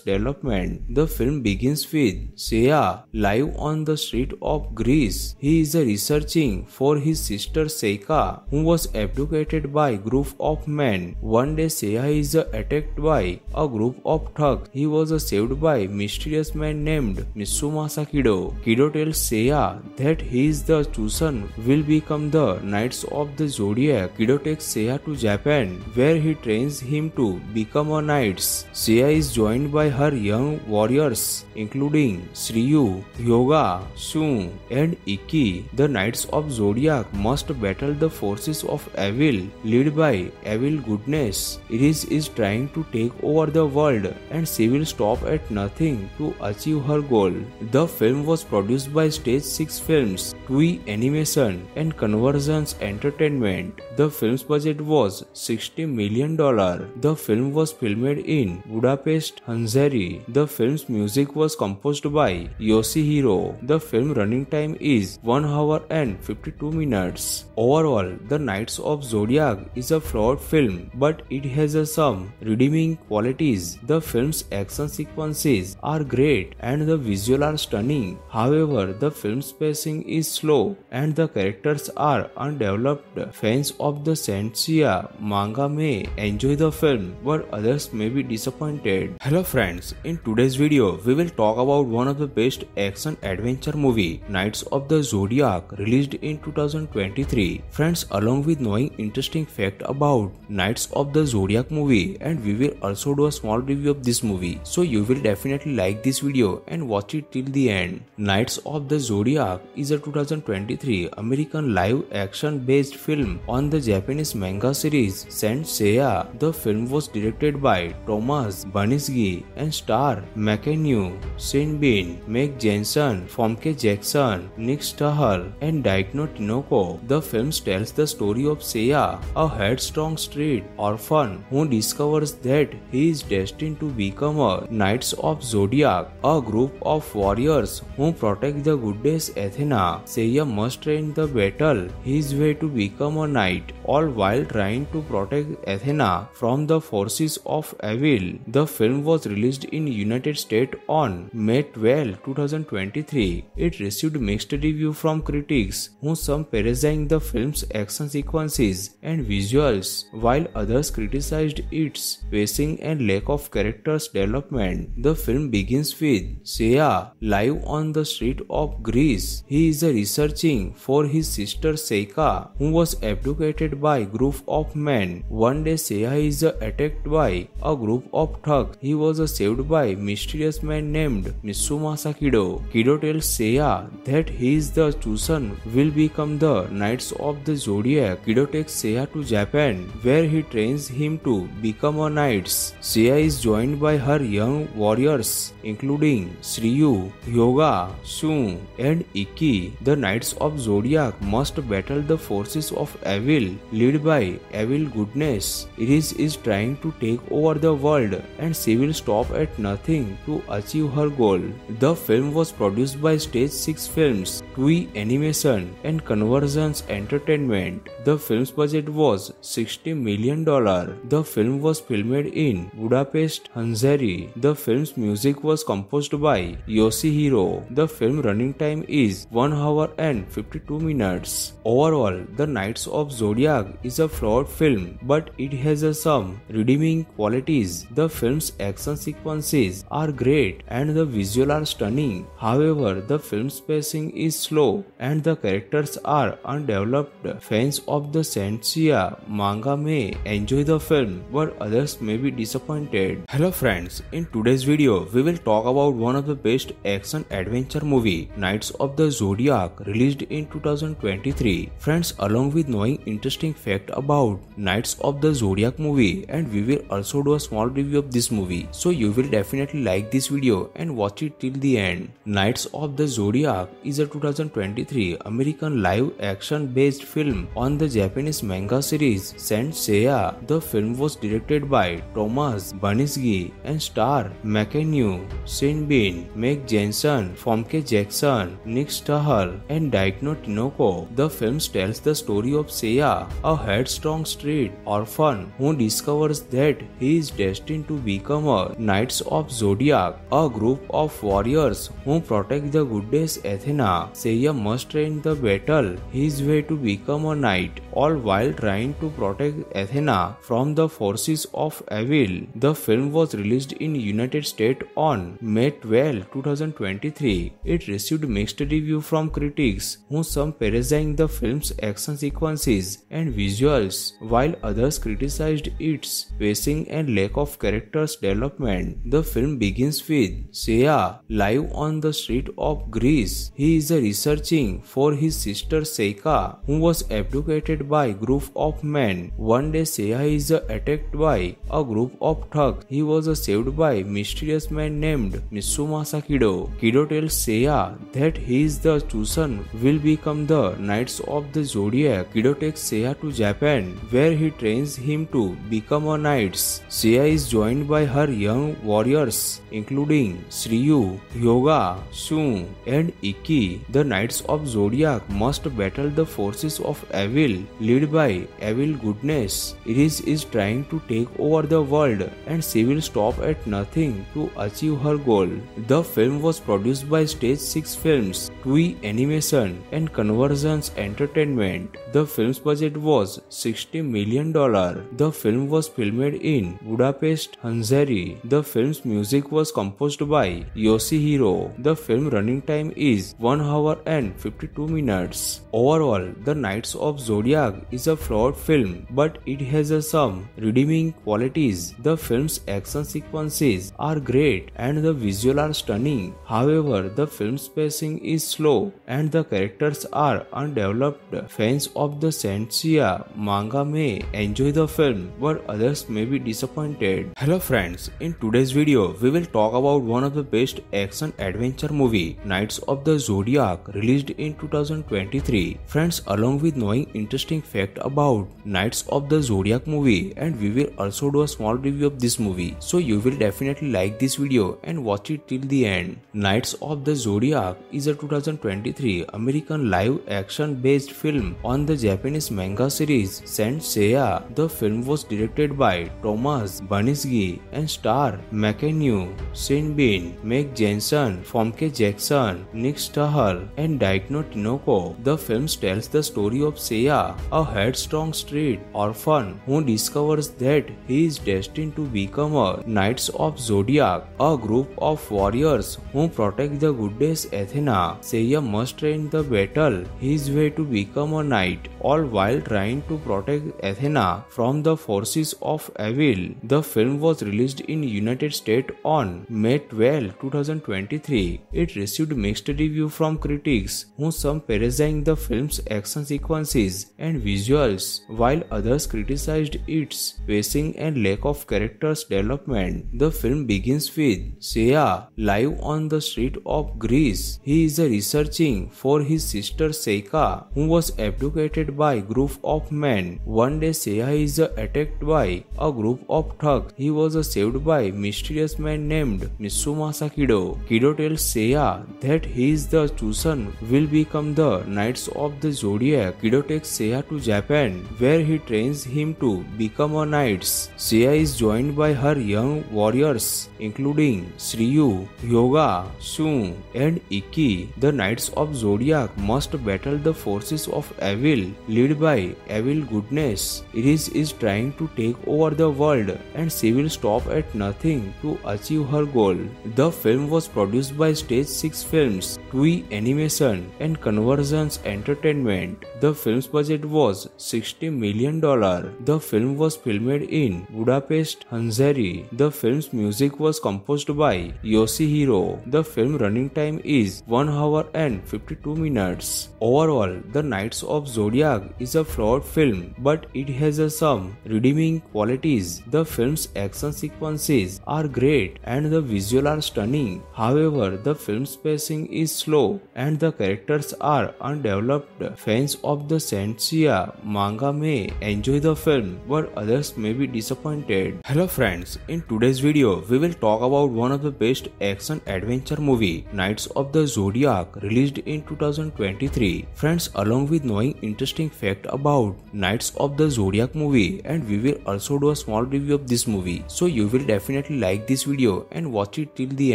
development. The film begins with Seiya live on the street of Greece. He is researching for his sister Seika, who was abducted by a group of men. One day Seiya is attacked by a group of thugs. He was saved by a mysterious man named Mitsumasa Kido. Kido tells Seiya that he is the chosen will become the Knights of the Zodiac. Kido takes Seiya to Japan, where he trains him to become a knight. Seiya is joined by her young warriors, including Shiryu, Hyoga, Shun, and Ikki. The Knights of Zodiac must battle the forces of evil, led by evil goodness. Iris is trying to take over the world, and she will stop at nothing to achieve her goal. The film was produced by Stage 6 Films, Toei Animation, and Convergence Entertainment. The film's budget was $60 million. The film was filmed in Budapest, Hungary. The film's music was composed by Yoshihiro. The film running time is 1 hour and 52 minutes. Overall, The Knights of Zodiac is a flawed film, but it has some redeeming qualities. The film's action sequences are great and the visuals are stunning. However, the film's pacing is slow and the characters are undeveloped. Fans of the Saint Seiya manga may enjoy the film, but others may be disappointed. Hello friends, in today's video we will talk about one of the best action adventure movie, Knights of the Zodiac, released in 2023. Friends, along with knowing interesting fact about Knights of the Zodiac movie, and we will also do a small review of this movie, so you will definitely like this video and watch it till the end. Knights of the Zodiac is a 2023 American live action based film on the Japanese manga series Saint Seiya. The film was directed by Thomas Banisgi and star McAnew, Sean Bean, Meg Jensen, Famke Jackson, Nick Stahl, and Daikno Tinoko. The film tells the story of Seiya, a headstrong street orphan who discovers that he is destined to become a Knights of Zodiac, a group of warriors who protect the goddess Athena. Seiya must train the battle his way to become a knight, all while trying to protect Athena from the forces of evil. The film was released in United States on May 12, 2023. It received mixed reviews from critics, who some praising the film's action sequences and visuals, while others criticized its pacing and lack of characters development. The film begins with Seiya live on the street of Greece. He is researching for his sister Seika, who was abducted by a group of men. One day Seiya is attacked by a group of thugs. He was saved by a mysterious man named Mitsumasa Kido. Kido tells Seiya that he is the chosen will become the Knights of the Zodiac. Kido takes Seiya to Japan, where he trains him to become a knight. Seiya is joined by her young warriors, including Shiryu, Hyoga, Shun, and Ikki. The Knights of Zodiac must battle the forces of evil, led by evil goodness. Iris is trying to take over the world, and she will stop at nothing to achieve her goal. The film was produced by Stage 6 Films, Toei Animation, and Convergence Entertainment. The film's budget was $60 million. The film was filmed in Budapest, Hungary. The film's music was composed by Yoshihiro. The film running time is 1 hour and 52 minutes. Overall, The Knights of Zodiac is a flawed film, but it has some redeeming qualities. The film's action sequences are great and the visuals are stunning. However, the film's pacing is slow and the characters are undeveloped. Fans of the Saint Seiya manga may enjoy the film, but others may be disappointed. Hello friends, in today's video we will talk about one of the best action adventure movie, Knights of the Zodiac, Zodiac released in 2023. Friends, along with knowing interesting fact about Knights of the Zodiac movie, and we will also do a small review of this movie, so you will definitely like this video and watch it till the end. Knights of the Zodiac is a 2023 American live action based film on the Japanese manga series Saint Seiya. The film was directed by Thomas Baniski and star McAnew, Shin-bin, Meg Jensen, Famke Jackson, Nick Stahl, and Daikno Tinoko. The film tells the story of Seiya, a headstrong street orphan who discovers that he is destined to become a Knights of Zodiac, a group of warriors who protect the goddess Athena. Seiya must train the battle his way to become a knight, all while trying to protect Athena from the forces of evil. The film was released in United States on May 12, 2023. It received mixed reviews from critics, who some praising the film's action sequences and visuals, while others criticized its pacing and lack of characters development. The film begins with Seiya live on the street of Greece. He is researching for his sister Seika, who was abducted by a group of men. One day Seiya is attacked by a group of thugs. He was saved by a mysterious man named Mitsumasa Kido. Kido tells Seiya that he is the chosen will become the Knights of the Zodiac. Kido takes Seiya to Japan, where he trains him to become a knight. Seiya is joined by her young warriors, including Shiryu, Hyoga, Shun, and Ikki. The Knights of Zodiac must battle the forces of evil led by evil goodness. Iris is trying to take over the world, and she will stop at nothing to achieve her goal. The film was produced by Stage 6 Films, Toei Animation, and Convergence Entertainment. The film's budget was $60 million. The film was filmed in Budapest, Hungary. The film's music was composed by Yoshihiro. The film running time is 1 hour and 52 minutes. Overall, The Knights of Zodiac is a flawed film, but it has some redeeming qualities. The film's action sequences are great and the visuals are stunning. However, the film's pacing is slow and the characters are undeveloped. Fans of the Saint Seiya manga may enjoy the film, but others may be disappointed. Hello friends, in today's video, we will talk about one of the best action adventure movie, Knights of the Zodiac, released in 2023. Friends, along with knowing interesting fact about Knights of the Zodiac movie, and we will also do a small review of this movie, so you will definitely like this video and watch it till the end. Knights of the Zodiac is a 2023 American live action based film on the Japanese manga series Saint Seiya. The film was directed by Thomas Baniski and star McAnew, Shin-bin, Meg Jensen, Famke Jackson, Nick Stahl, and Daikno Tinoko. The film tells the story of Seiya, a headstrong street orphan who discovers that he is destined to become a Knights of Zodiac, a group of warriors who protect the goddess Athena. Seiya must train the battle his way to become a knight, all while trying to protect Athena from the forces of evil. The film was released in United States on May 12, 2023. It received mixed reviews from critics, who some praising the film's action sequences and visuals, while others criticized its pacing and lack of characters development. The film begins with Seiya live on the street of Greece. He is researching for his sister Seika, who was abducted by a group of men. One day Seiya is attacked by a group of thugs. He was saved by a mysterious man named Mitsumasa Kido. Kido tells Seiya that he is the chosen will become the Knights of the Zodiac. Kido takes Seiya to Japan, where he trains him to become a knight. Seiya is joined by her young warriors, including Shiryu, Hyoga, Shun, and Ikki. The Knights of Zodiac must battle the forces of evil led by evil goodness. Iris is trying to take over the world, and she will stop at nothing to achieve her goal. The film was produced by Stage 6 Films, Toei Animation, and Convergence Entertainment. The film's budget was $60 million. The film was filmed in Budapest, Hungary. The film's music was composed by Yoshihiro. The film running time is 1 hour and 52 minutes. Overall, The Knights of Zodiac is a flawed film, but it has some redeeming qualities. The film's action sequences are great and the visuals are stunning. However, the film's pacing is slow and the characters are undeveloped. Fans of the Saint Seiya manga may enjoy the film, but others may be disappointed. Hello friends, in today's video, we will talk about one of the best action adventure movie, Knights of the Zodiac, released in 2023. Friends, along with knowing interesting fact about Knights of the Zodiac movie, and we will also do a small review of this movie. So you will definitely like this video and watch it till the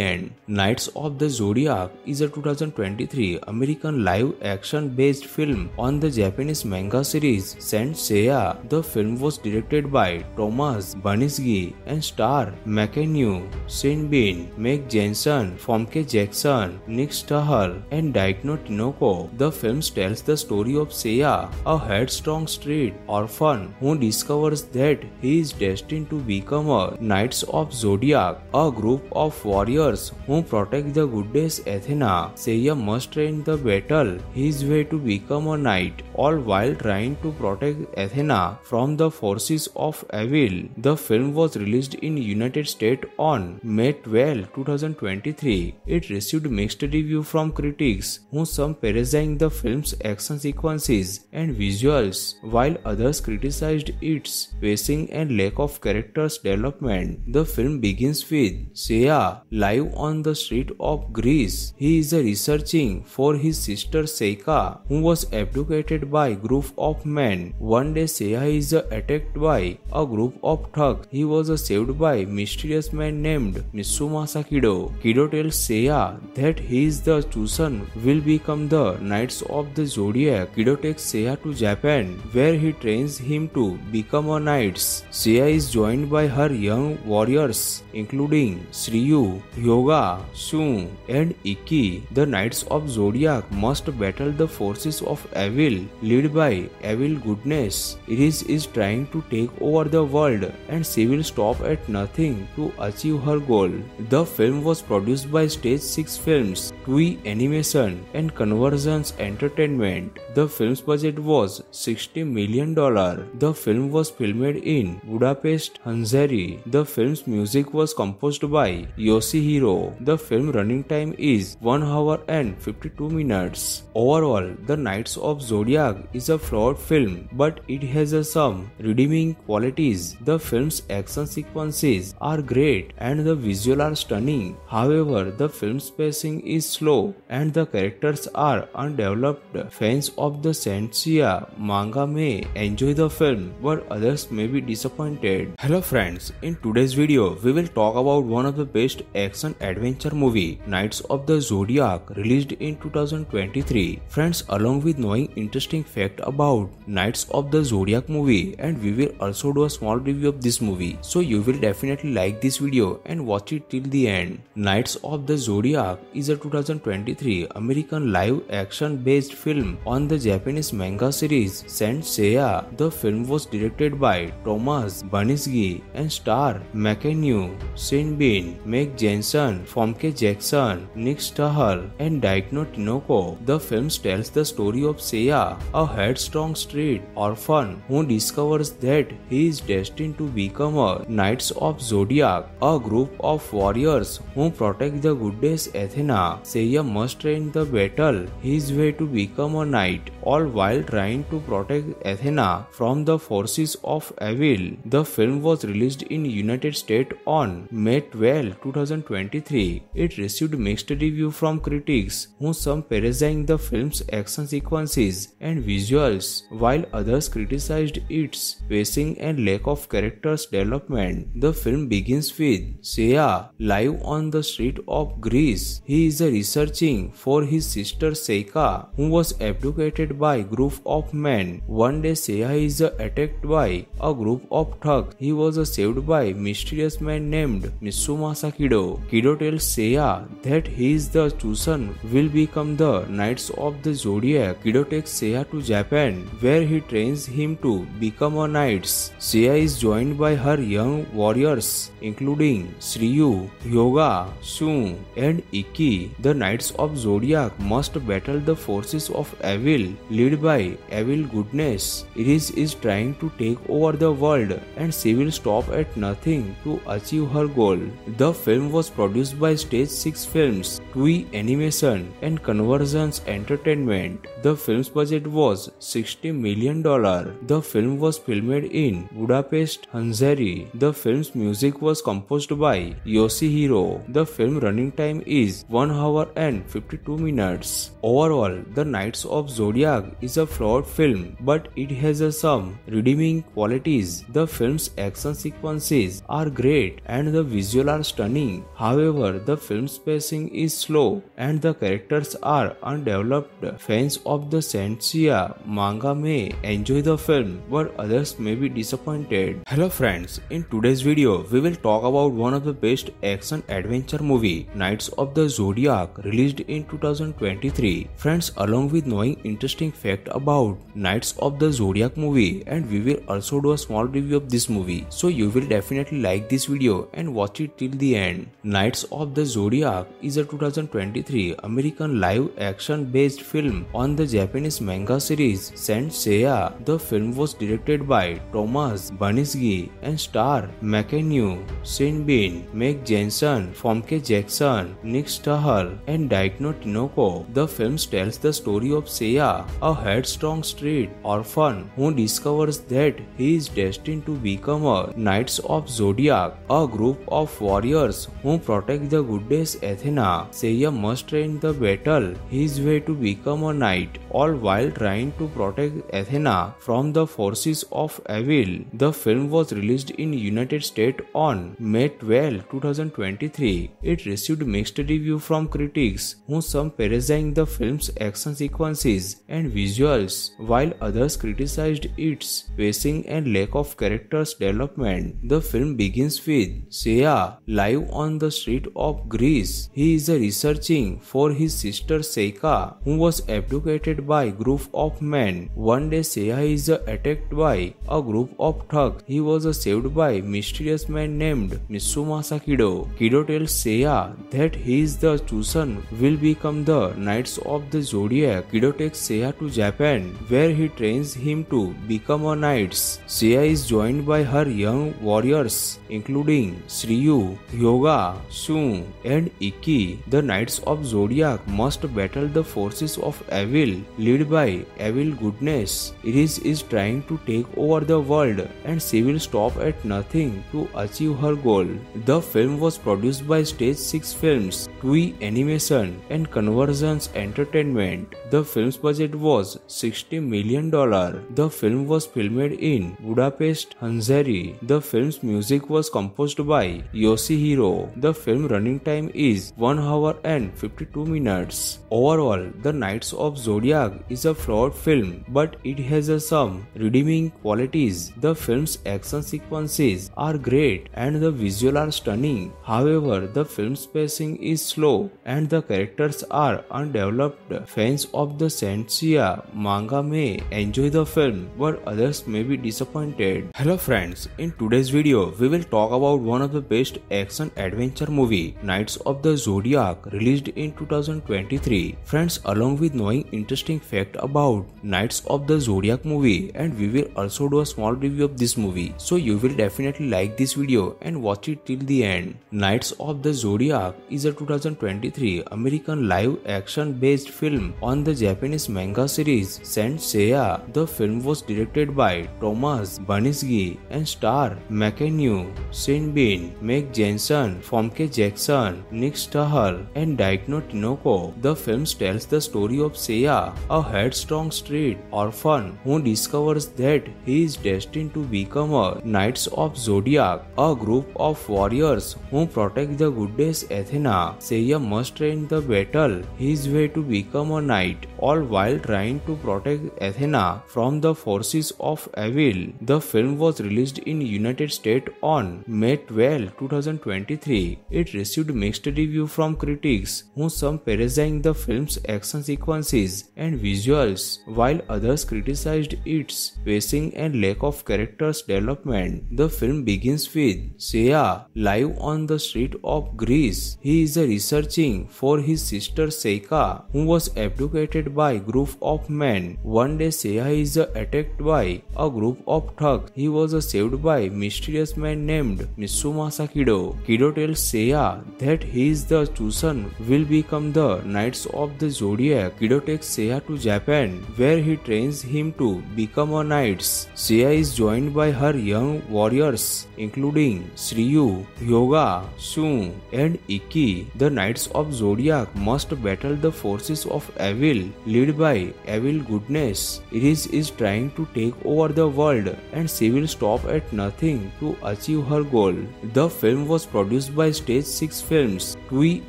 end. Knights of the Zodiac is a 2023 American live action based film on the Japanese manga series Saint Seiya. The film was directed by Thomas Baniszky and star McAnew, Sean Bean, Meg Jensen, Famke Jackson, Nick Stahl, and Daikno Tinoco. The film tells the story of Seiya, a headstrong street orphan who discovers that he is destined to become a Knights of Zodiac, a group of warriors who protect the goddess Athena. Seiya must train the battle his way to become a knight, all while trying to protect Athena from the forces of evil. The film was released in United States on May 12, 2023. It received mixed reviews from critics, who some praising the film's action sequences and visuals, while others criticized its pacing and lack of characters development. The film begins with Seiya live on the street of Greece. He is researching for his sister Seika, who was abducted by a group of men. One day Seiya is attacked by a group of thugs. He was saved by a mysterious man named Mitsumasa Kido. Kido tells Seiya that he is the chosen will become the Knights of the Zodiac. Kido takes Seiya to Japan, where he trains him to become a knight. Seiya is joined by her young warriors, including Shiryu, Hyoga, Shun, and Ikki. The Knights of Zodiac must battle the forces of evil, led by evil goodness. Iris is trying to take over the world, and she will stop at nothing to achieve her goal. The film was produced by Stage 6 Films, Toei Animation, and Convergence Entertainment. The film's budget was $60 million. The film was filmed in Budapest, Hungary. The film's music was composed by Yoshihiro. The film running time is 1 hour and 52 minutes. Overall, The Knights of Zodiac is a flawed film, but it has some redeeming qualities. The film's action sequences are great and the visuals are stunning. However, the film's pacing is slow and the characters are undeveloped. Fans of the Saint Seiya manga may enjoy the film, but others may be disappointed. Hello friends, in today's video, we will talk about one of the best action adventure movie, Knights of the Zodiac, released in 2023. Friends, along with knowing interesting fact about Knights of the Zodiac movie, and we will also do a small review of this movie. So you will definitely like this video and watch it till the end. Knights of the Zodiac is a 2023 American live action based film on the Japanese manga series Saint Seiya. The film was directed by Thomas Baniszky and star McAnew, Sean Bean, Meg Jensen, Famke Jackson, Nick Stahl, and Daikno Tinoco. The film tells the story of Seiya, a headstrong street orphan who discovers that he is destined to become a Knights of Zodiac, a group of warriors who protect the goddess Athena. Seiya must train the battle his way to become a knight, all while trying to protect Athena from the forces of evil. The film was released in United States on May 12, 2023. It received mixed reviews from critics, who some praising the film's action sequences and visuals, while others criticized its pacing and lack of characters development. The film begins with Seiya live on the street of Greece. He is researching for his sister Seika, who was abducted by a group of men. One day Seiya is attacked by a group of thugs. He was saved by a mysterious man named Mitsumasa Kido. Kido tells Seiya that he is the chosen will become the Knights of the Zodiac. Kido takes Seiya to Japan, where he trains him to become a knight. Seiya is joined by her young warriors, including Shiryu, Hyoga, Shun, and Ikki. The Knights of Zodiac must battle the forces of evil led by evil goodness. Iris is trying to take over the world and she will stop at nothing to achieve her goal. The film was produced by Stage 6 Films, TUI Animation and Convergence Entertainment. The film's budget was $60 million. The film was filmed in Budapest, Hungary. The film's music was composed by Yoshihiro. The film running time is 1 hour and 52 minutes. Overall, The Knights of Zodiac is a flawed film, but it has some redeeming qualities. The film's action sequences are great and the visuals are stunning. However, the film's pacing is slow and the characters are undeveloped. Fans of the Saint Seiya manga may enjoy the film, but others may be disappointed. Hello friends, in today's video, we will talk about one of the best action adventure movie, Knights of the Zodiac, released in 2023. Friends, along with knowing interesting fact about Knights of the Zodiac movie, and we will also do a small review of this movie. So you will definitely like this video and watch it till the end. Knights of the Zodiac is a 2023 American live action based film on the Japanese manga series Saint Seiya. The film was directed by Thomas Baniszky and star McAnew, Sean Bean, Meg Jensen, Famke Jackson, Nick Stahl, and Daikno Tinoko. The film tells the story of Seiya, a headstrong street orphan who discovers that he is destined to become a Knights of Zodiac, a group of warriors who protect the goddess Athena. Seiya must train the battle his way to become a knight, all while trying to protect Athena from the forces of evil. The film was released in United States on May 12, 2023. It received mixed reviews from critics, who some praising the film's action sequences and visuals, while others criticized its pacing and lack of characters development. The film begins with Seiya live on the street of Greece. He is researching for his sister Seika, who was abducted by a group of men. One day Seiya is attacked by a group of thugs. He was saved by a mysterious man named Mitsumasa Kido. Kido tells Seiya that he is the chosen will become the Knights of the Zodiac. Kido takes Seiya to Japan, where he trains him to become a knight. Seiya is joined by her young warriors, including Shiryu, Hyoga, Shun, and Ikki. The Knights of Zodiac must battle the forces of evil led by evil goodness. Iris is trying to take over the world and she will stop at nothing to achieve her goal. The film was produced by Stage 6 Films, TUI Animation and Convergence Entertainment. The film's budget was $60 million. The film was filmed in Budapest, Hungary. The film's music was composed by Yoshihiro. The film running time is 1 hour and 52 minutes. Overall, The Knights of Zodiac is a flawed film, but it has some redeeming qualities. The film's action sequences are great and the visuals are stunning. However, the film's pacing is slow and the characters are undeveloped. Fans of the Saint Seiya manga may enjoy the film, but others may be disappointed. Hello friends, in today's video, we will talk about one of the best action adventure movie, Knights of the Zodiac, released in 2023. Friends, along with knowing interesting fact about Knights of the Zodiac movie, and we will also do a small review of this movie. So you will definitely like this video and watch it till the end. Knights of the Zodiac is a 2023 American live action based film on the Japanese manga series Saint Seiya. The film was directed by Thomas Baniszky and star McAnew, Sean Bean, Meg Jensen, Famke Jackson, Nick Stahl, and Daikno Tinoko. The film tells the story of Seiya, a headstrong street orphan who discovers that he is destined to become a Knights of Zodiac, a group of warriors who protect the goddess Athena. Seiya must train the battle his way to become a knight, all while trying to protect Athena from the forces of evil. The film was released in United States on May 12, 2023. It received mixed reviews from critics, who some praising the film's action sequences and visuals, while others criticized its pacing and lack of characters development. The film begins with Seiya live on the street of Greece. He is researching for his sister Seika, who was abducted by a group of men. One day Seiya is attacked by a group of thugs. He was saved by a mysterious man named Mitsumasa Kido. Kido tells Seiya that he is the chosen will become the Knights of the Zodiac. Kido takes Seiya to Japan, where he trains him to become a knight. Seiya is joined by her young warriors, including Shiryu, Hyoga, Shun, and Ikki. The Knights of Zodiac must battle the forces of evil, led by evil goodness. Iris is trying to take over the world, and she will stop at nothing to achieve her goal. The film was produced by Stage 6 Films, Toei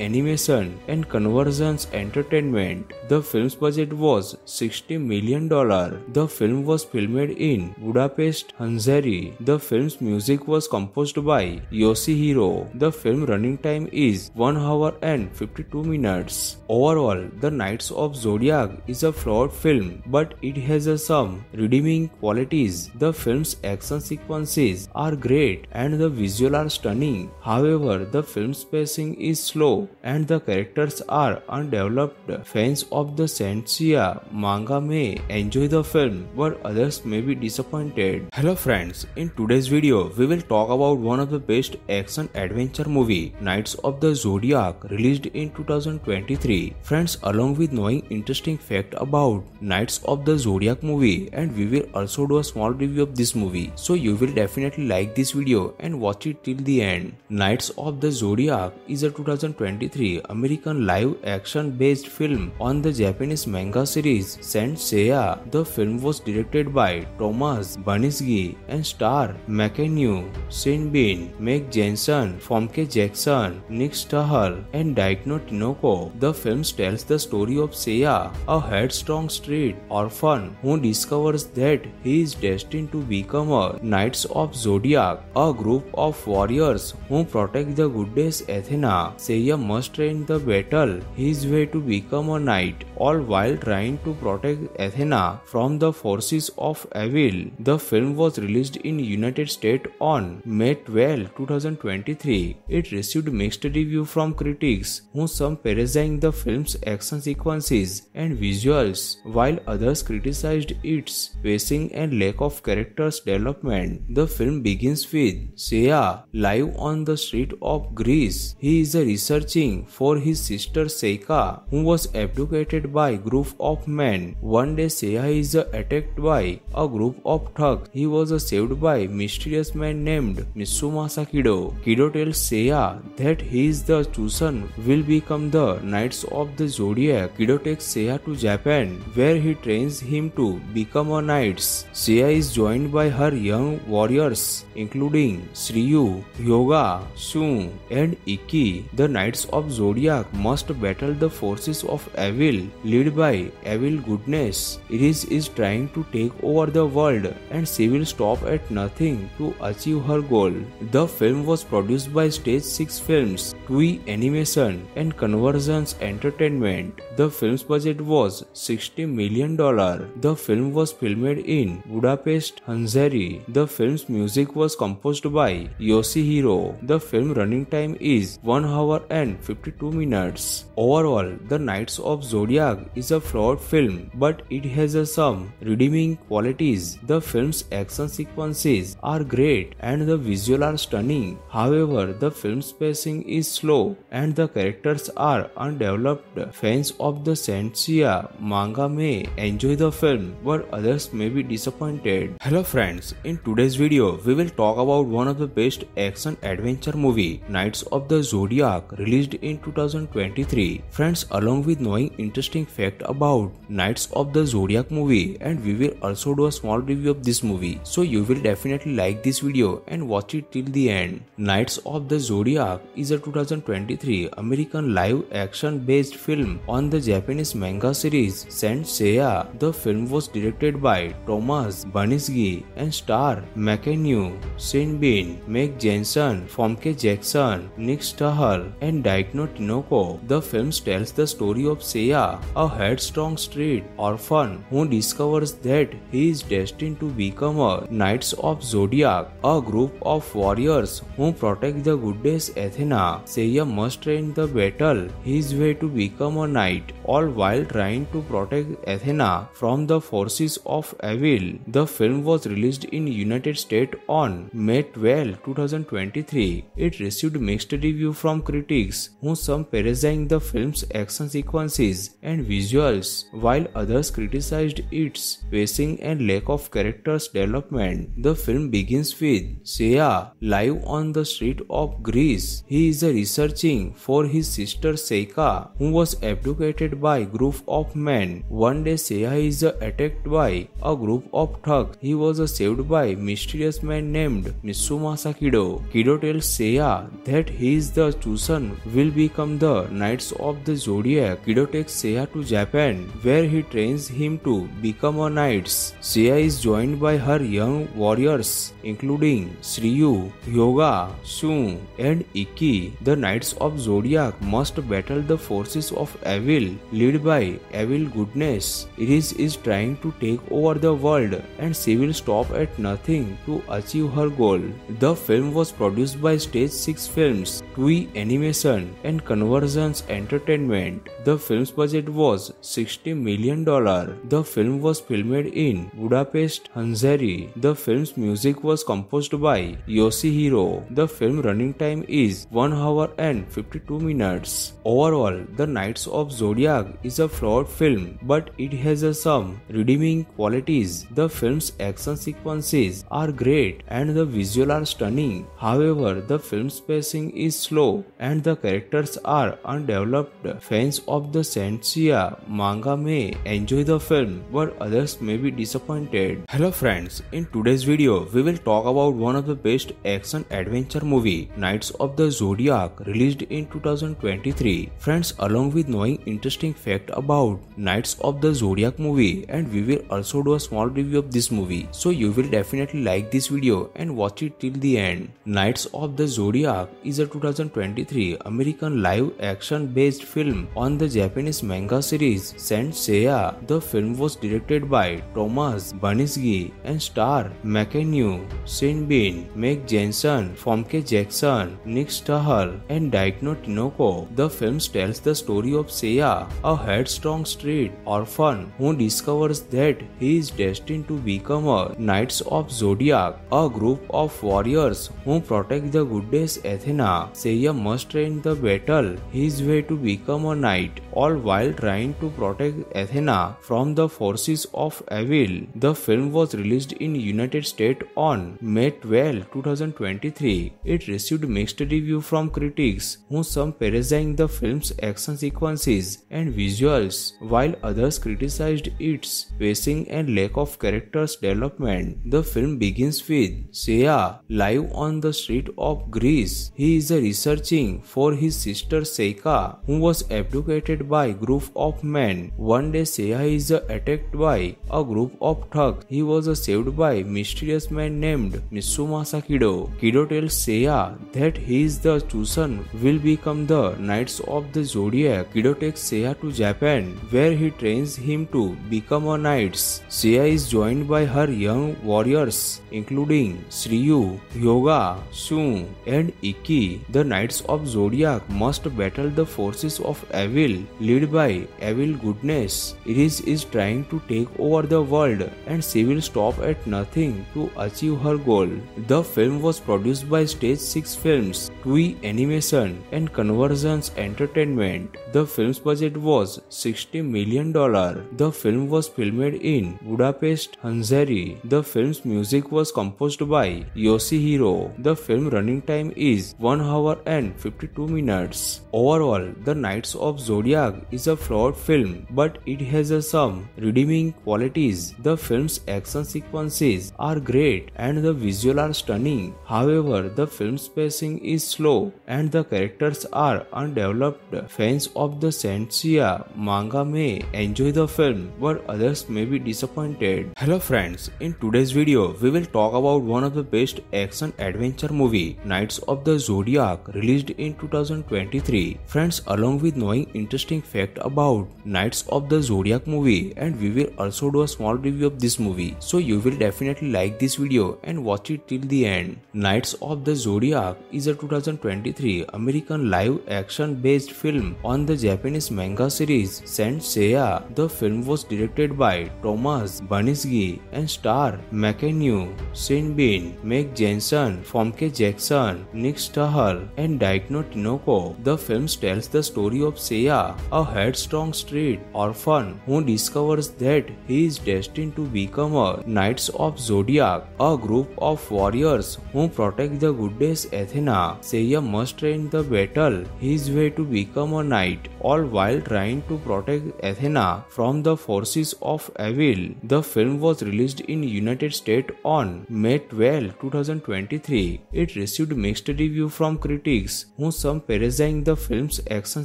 Animation, and Convergence Entertainment. The film's budget was $60 million. The film was filmed in Budapest, Hungary. The film's music was composed by Yoshihiro. The film running time is 1 hour and 52 minutes. Overall, The Knights of Zodiac is a flawed film, but it has some redeeming qualities. The film's action sequences are great and the visuals are stunning. However, the film's pacing is slow and the characters are undeveloped. Fans of the Senseiya manga may enjoy the film, but others may be disappointed. Hello friends, in today's video, we will talk about one of the best action adventure movie, Knights of the Zodiac, released in 2023. Friends, along with knowing interesting fact about Knights of the Zodiac movie, and we will also do a small review of this movie. So you will definitely like this video and watch it till the end. Knights of the Zodiac is a 2023 American live action based film on the Japanese manga series Saint Seiya. The film was directed by Thomas Banisgi and star McAnew, Sean Bean, Meg Jensen, Famke Jackson, Nick Stahl, and Daikno Tinoko. The film tells the story of Seiya, a headstrong street orphan who discovers that he is destined to become a Knights of Zodiac, a group of warriors who protect the goddess Athena. Seiya must train the battle his way to become a knight, all while trying to protect Athena from the forces of evil. The film was released in United States on May 12, 2023. It received mixed reviews from critics, who some praising the film's action sequences and visuals, while others criticized its pacing and lack of characters development. The film begins with Seiya live on the street of Greece. He is researching for his sister Seika, who was abducted by a group of men. One day Seiya is attacked by a group of thugs. He was saved by a mysterious man named Mitsumasa Kido. Kido tells Seiya that he is the chosen will become the Knights of the Zodiac. Kido takes Seiya to Japan, where he trains him to become a knight. Seiya is joined by her young warriors, including Shiryu, Hyoga, Shun, and Ikki. The Knights of Zodiac must battle the forces of evil, led by evil goodness. Iris is trying to take over the world, and she will stop at nothing to achieve her goal. The film was produced by Stage 6 Films, Toei Animation, and Convergence Entertainment. The film's budget was $60 million. The film was filmed in Budapest, Hungary. The film's music was composed by Yoshihiro. The film running time is 1 hour and 52 minutes. Overall, The Knights of Zodiac is a flawed film, but it has some redeeming qualities. The film's action sequences are great and the visuals are stunning. However, the film's pacing is slow and the characters are undeveloped. Fans of the Senseiya manga may enjoy the film, but others may be disappointed. Hello friends, in today's video, we will talk about one of the best action adventure movie, Knights of the Zodiac, released in 2023. Friends, along with knowing interesting fact about Knights of the Zodiac movie, and we will also do a small review of this movie. So you will definitely like this video and watch it till the end. Knights of the Zodiac is a 2023 2023 American live-action based film on the Japanese manga series Saint Seiya. The film was directed by Thomas Baniski and star McKenna, Sean Bean, Meg Jensen, Famke Jackson, Nick Stahl, and Daikno Tinoko. The film tells the story of Seiya, a headstrong street orphan who discovers that he is destined to become a Knights of Zodiac, a group of warriors who protect the goddess Athena. Seiya must train the battle his way to become a knight, all while trying to protect Athena from the forces of evil. The film was released in United States on May 12, 2023. It received mixed review from critics, who some praising the film's action sequences and visuals, while others criticized its pacing and lack of characters development. The film begins with Seiya live on the street of Greece. He is researching for his sister Seika, who was abducted by a group of men. One day Seiya is attacked by a group of thugs. He was saved by a mysterious man named Mitsumasa Kido. Kido tells Seiya that he is the chosen will become the Knights of the Zodiac. Kido takes Seiya to Japan, where he trains him to become a knight. Seiya is joined by her young warriors, including Shiryu, Hyoga, Shun, and Ikki. The Knights of Zodiac must battle the forces of evil, led by evil goodness. Iris is trying to take over the world, and she will stop at nothing to achieve her goal. The film was produced by Stage 6 Films, Toei Animation, and Convergence Entertainment. The film's budget was $60 million. The film was filmed in Budapest, Hungary. The film's music was composed by Yoshihiro. The film running time is 1 hour and 52 minutes. Overall, The Knights of Zodiac is a flawed film, but it has some redeeming qualities. The film's action sequences are great and the visuals are stunning. However, the film's pacing is slow and the characters are undeveloped. Fans of the Saint Seiya manga may enjoy the film, but others may be disappointed. Hello friends, in today's video we will talk about one of the best action adventure movie, Knights of the Zodiac, released in 2023. Friends, along with knowing interesting fact about Knights of the Zodiac movie, and we will also do a small review of this movie, so you will definitely like this video and watch it till the end. Knights of the Zodiac is a 2023 American live action based film on the Japanese manga series Saint Seiya. The film was directed by Thomas Baniski and star McKenna, Sean Bean, Meg Jensen, Famke Jackson, Nick Stahl, and Daikno Tinoko. The film tells the story of Seiya, a headstrong street orphan who discovers that he is destined to become a Knights of Zodiac, a group of warriors who protect the goddess Athena. Seiya must train the battle his way to become a knight, all while trying to protect Athena from the forces of evil. The film was released in United States on May 12, 2023. It received mixed review from critics, who some praising the film's action sequences and visuals, while others criticized its pacing and lack of characters development. The film begins with Seiya live on the street of Greece. He is researching for his sister Seika, who was abducted by a group of men. One day Seiya is attacked by a group of thugs. He was saved by a mysterious man named Mitsumasa Kido. Kido tells Seiya that he is the chosen will become the Knights of the Zodiac. Kido takes Seiya to Japan, where he trains him to become a knight. Seiya is joined by her young warriors, including Shiryu, Hyoga, Shun, and Ikki. The Knights of Zodiac must battle the forces of evil, led by evil goodness. Iris is trying to take over the world, and she will stop at nothing to achieve her goal. The film was produced by Stage 6 Films, Toei Animation, and Convergence Entertainment. The film's budget was $60 million. The film was filmed in Budapest, Hungary. The film's music was composed by Yoshihiro. The film running time is 1 hour and 52 minutes. Overall, The Knights of Zodiac is a flawed film, but it has some redeeming qualities. The film's action sequences are great and the visuals are stunning. However, the film's pacing is slow and the characters are undeveloped. Fans of the Saint Seiya manga may enjoy the film, but others may be disappointed. Hello friends, in today's video we will talk about one of the best action adventure movie, Knights of the Zodiac, released in 2023. Friends, along with knowing interesting fact about Knights of the Zodiac movie, and we will also do a small review of this movie, so you will definitely like this video and watch it till the end. Knights of the Zodiac is a 2023 American live action based film on the Japanese manga series Saint Seiya. The film was directed by Thomas Baniszky and star McAnew, Sean Bean, Meg Jensen, Famke Jackson, Nick Stahl, and Daikno Tinoco. The film tells the story of Seiya, a headstrong street orphan who discovers that he is destined to become a Knights of Zodiac, a group of warriors who protect the goddess Athena. Seiya must train the battle his way to become a knight, all while trying to protect Athena from the forces of evil. The film was released in United States on May 12, 2023. It received mixed reviews from critics, who some praising the film's action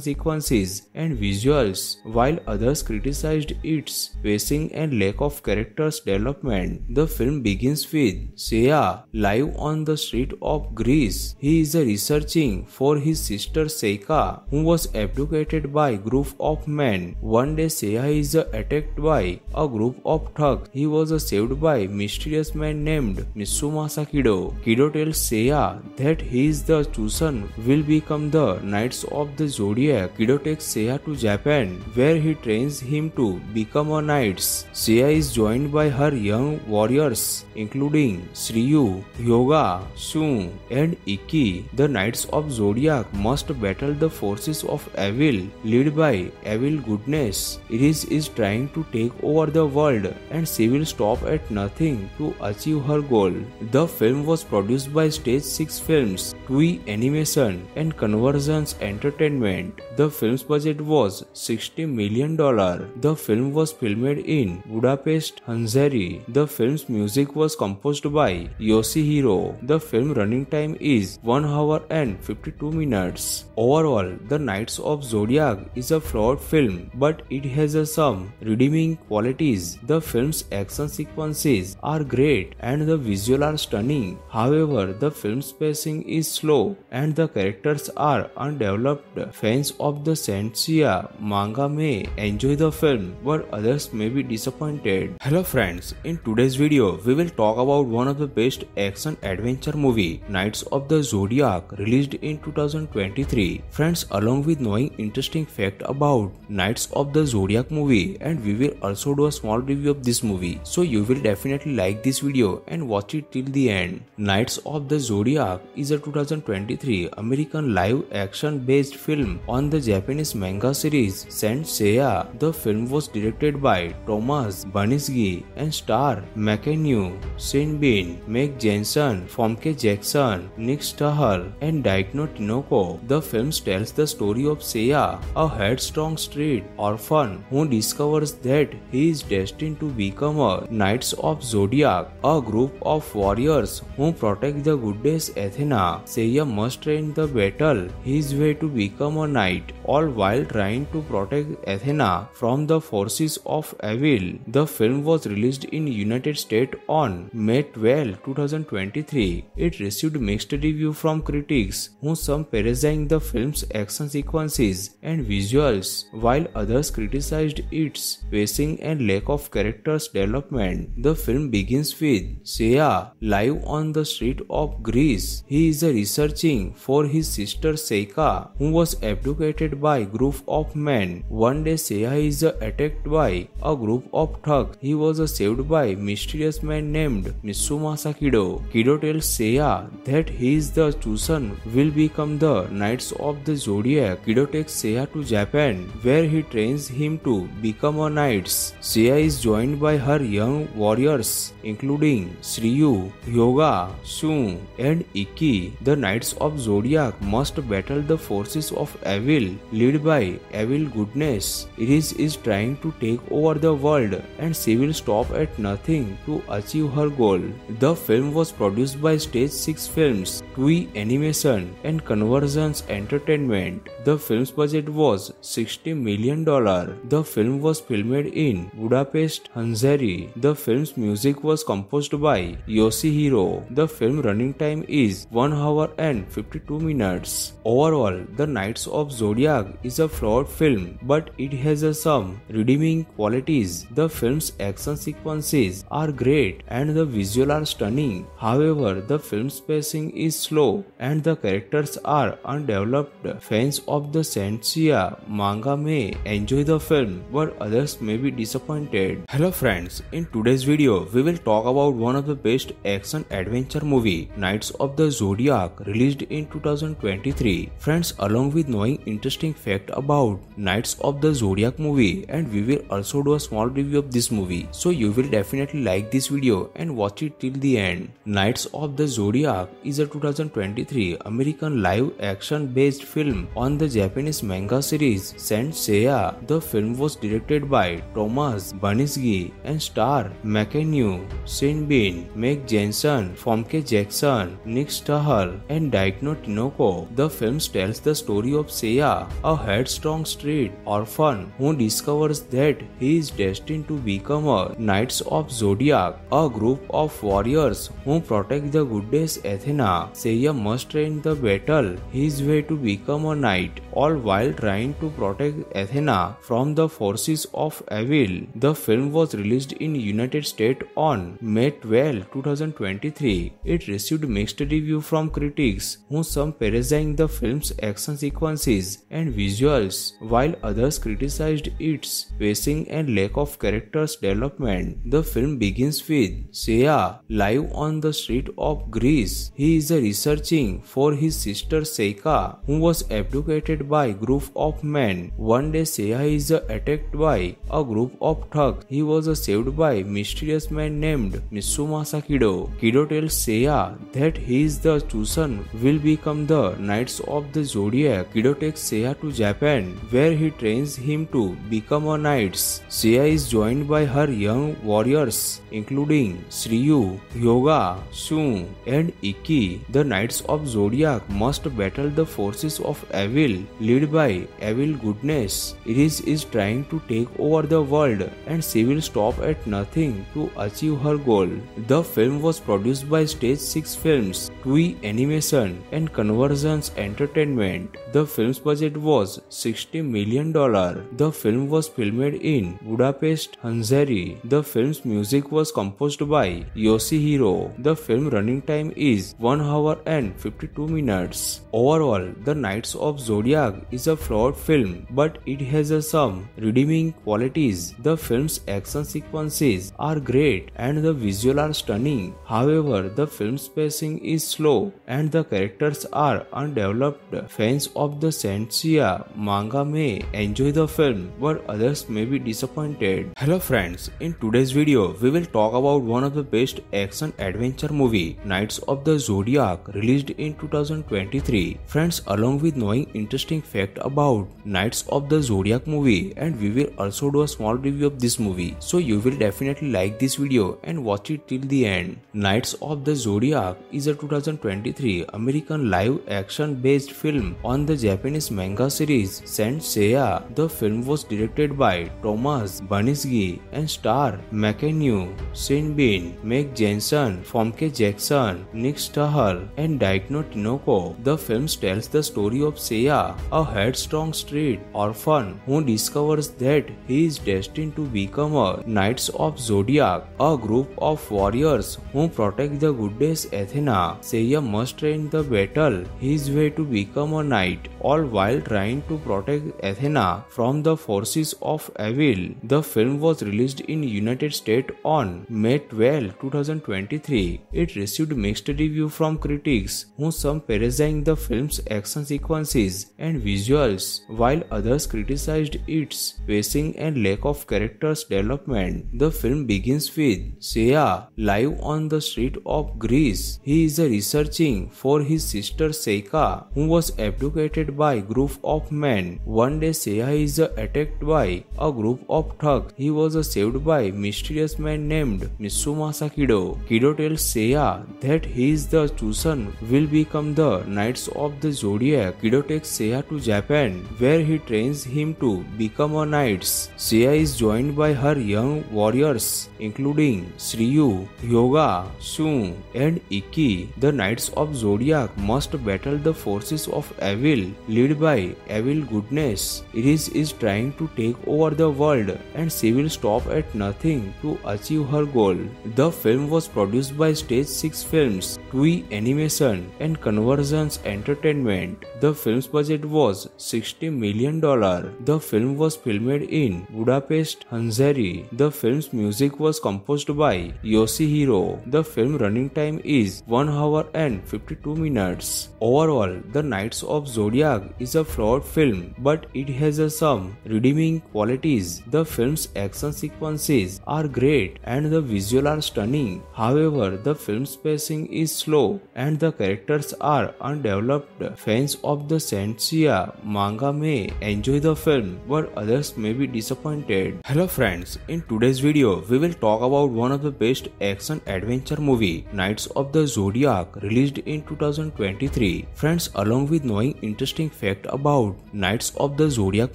sequences and visuals, while others criticized its pacing and lack of characters development. The film begins with Seiya live on the street of Greece. He is researching for his sister Seika, who was abducted by a group of men. One day Seiya is attacked by a group of thugs. He was saved by a mysterious man named Mitsumasa Kido. Kido tells Seiya that he is the chosen will become the Knights of the Zodiac. Kido takes Seiya to Japan, where he trains him to become a knight. Seiya is joined by her young warriors, including Shiryu, Hyoga, Shun, and Ikki. The Knights of Zodiac must battle the forces of evil, led by evil goodness. Iris is trying to take over the world, and she will stop at nothing to achieve her goal. The film was produced by Stage 6 Films, Toei Animation, and Convergence Entertainment. The film's budget was $60 million. The film was filmed in Budapest, Hungary. The film's music was composed by Yoshihiro. The film running time is 1 hour and 52 minutes. Overall, The Knights of Zodiac is a flawed film, but it has some redeeming qualities. The film's action sequences are great and the visuals are stunning. However, the film's pacing is slow and the characters are undeveloped. Fans of the Saint Seiya manga may enjoy the film, but others may be disappointed. Hello friends, in today's video we will talk about one of the best action adventure movie, Knights of the Zodiac, released in 2023. Friends, along with knowing interesting fact about Knights of the Zodiac movie, and we will also do a small review of this movie, so you will definitely like this video and watch it till the end. Knights of the Zodiac is a 2023 American live action based film on the Japanese manga series Saint Seiya. The film was directed by Thomas Baniszky and star McAnew, Sean Bean, Meg Jensen, Famke Jackson, Nick Stahl, and Daikno Tinoco. The film tells the story of Seiya, a headstrong street orphan who discovers that he is destined to become a Knights of Zodiac, a group of warriors who protect the goddess Athena. Seiya must train the battle his way to become a knight, all while trying to protect Athena from the forces of evil. The film was released in United States on May 12, 2023. It received mixed reviews from critics, who some praising the film's action sequences and visuals, while others criticized its pacing and lack of characters development. The film begins with Seiya live on the street of Greece. He is researching for his sister Seika, who was abducted by a group of men. One day Seiya is attacked by a group of thugs. He was saved by a mysterious man named Mitsumasa Kido. Kido tells Seiya that he is the chosen will become the Knights of the Zodiac. Kido takes Seiya to Japan, where he trains him to become a knight. Seiya is joined by her young warriors, including Shiryu, Hyoga, Shun, and Ikki. The Knights of Zodiac must battle the forces of evil, led by evil goodness. Iris is trying to take over the world, and she will stop at nothing to achieve her goal. The film was produced by Stage 6 Films, Toei Animation, and Convergence Entertainment. The film's budget was $60 million. The film was filmed in Budapest, Hungary. The film's music was composed by Yoshihiro. The film running time is 1 hour and 52 minutes. Overall, The Knights of Zodiac is a flawed film, but it has some redeeming qualities. The film's action sequences are great and the visuals are stunning. However, the film's pacing is slow and the characters are undeveloped. Fans of the Senseiya manga may enjoy the film, but others may be disappointed. Hello friends, in today's video, we will talk about one of the best action adventure movie, Knights of the Zodiac, released in 2023. Friends, along with knowing interesting fact about Knights of the Zodiac movie, and we will also do a small review of this movie. So you will definitely like this video and watch it till the end. Knights of the Zodiac is a 2023 American live action based film on the Japanese manga series Saint Seiya. The film was directed by Thomas Baniszky and star McAnew, Sean Bean, Meg Jensen, Famke Jackson, Nick Stahl, and Daikno Tinoko. The film tells the story of Seiya, a headstrong street orphan who discovers that he is destined to become a Knights of Zodiac, a group of warriors who protect the goddess Athena. Seiya must train the battle his way to become a knight, all while trying to protect Athena from the forces of evil. The film was released in United States on May 12, 2023. It received mixed reviews from critics, who some praising the film's action sequences and visuals, while others criticized its pacing and lack of characters development. The film begins with Seiya live on the street of Greece. He is researching for his sister Seika, who was abducted by a group of men. One day Seiya is attacked by a group of thugs. He was saved by a mysterious man named Mitsumasa Kido. Kido tells Seiya that he is the chosen will become the Knights of the Zodiac. Kido takes Seiya to Japan, where he trains him to become a knight. Seiya is joined by her young warriors, including Shiryu, Hyoga, Shun, and Ikki. The Knights of Zodiac must battle the forces of evil, led by evil goodness. Iris is trying to take over the world, and she will stop at nothing to achieve her goal. The film was produced by Stage 6 Films, Toei Animation, and Convergence Entertainment. The film's budget was $60 million. The film was filmed in Budapest, Hungary. The film's music was composed by Yoshihiro. The film running time is 1 hour and 52 minutes. Overall, The Knights of Zodiac is a flawed film, but it has some redeeming qualities. The film's action sequences are great and the visuals are stunning. However, the film's pacing is slow and the characters are undeveloped. Fans of the Senseiya manga may enjoy the film, but others may be disappointed. Hello friends, in today's video, we will talk about one of the best action adventure movie, Knights of the Zodiac, released in 2023. Friends, along with knowing interesting fact about Knights of the Zodiac movie, and we will also do a small review of this movie. So you will definitely like this video and watch it till the end. Knights of the Zodiac is a 2023 American live action based film on the Japanese manga series Saint Seiya. The film was directed by Thomas Baniszky and star McAnew, Sean Bean, Meg Jensen, Famke Jackson, Nick Stahl, and Daikno Tinoko. The film tells the story of Seiya, a headstrong street orphan who discovers that he is destined to become a Knights of Zodiac, a group of warriors who protect the goddess Athena. Seiya must train the battle his way to become a knight, all while trying to protect Athena from the forces of evil. The film was released in United States on May 12, 2023. It received mixed reviews from critics, who some praising the film's action sequences and visuals, visuals, while others criticized its pacing and lack of characters development. The film begins with Seiya live on the street of Greece. He is researching for his sister Seika, who was abducted by a group of men. One day Seiya is attacked by a group of thugs. He was saved by a mysterious man named Mitsumasa Kido. Kido tells Seiya that he is the chosen will become the Knights of the Zodiac. Kido takes Seiya to Japan, where he trains him to become a knight. Seiya is joined by her young warriors, including Shiryu, Hyoga, Shun, and Ikki. The Knights of Zodiac must battle the forces of evil, led by evil goodness. Iris is trying to take over the world, and she will stop at nothing to achieve her goal. The film was produced by Stage 6 Films, Toei Animation, and Convergence Entertainment. The film's budget was $60 million. The film was filmed in Budapest, Hungary. The film's music was composed by Yoshihiro. The film running time is 1 hour and 52 minutes. Overall, The Knights of Zodiac is a flawed film, but it has some redeeming qualities. The film's action sequences are great and the visuals are stunning. However, the film's pacing is slow and the characters are undeveloped. Fans of the Senseiya manga may enjoy the film, but others may be disappointed. Hello friends, in today's video we will talk about one of the best action adventure movie, Knights of the Zodiac, released in 2023. Friends, along with knowing interesting fact about Knights of the Zodiac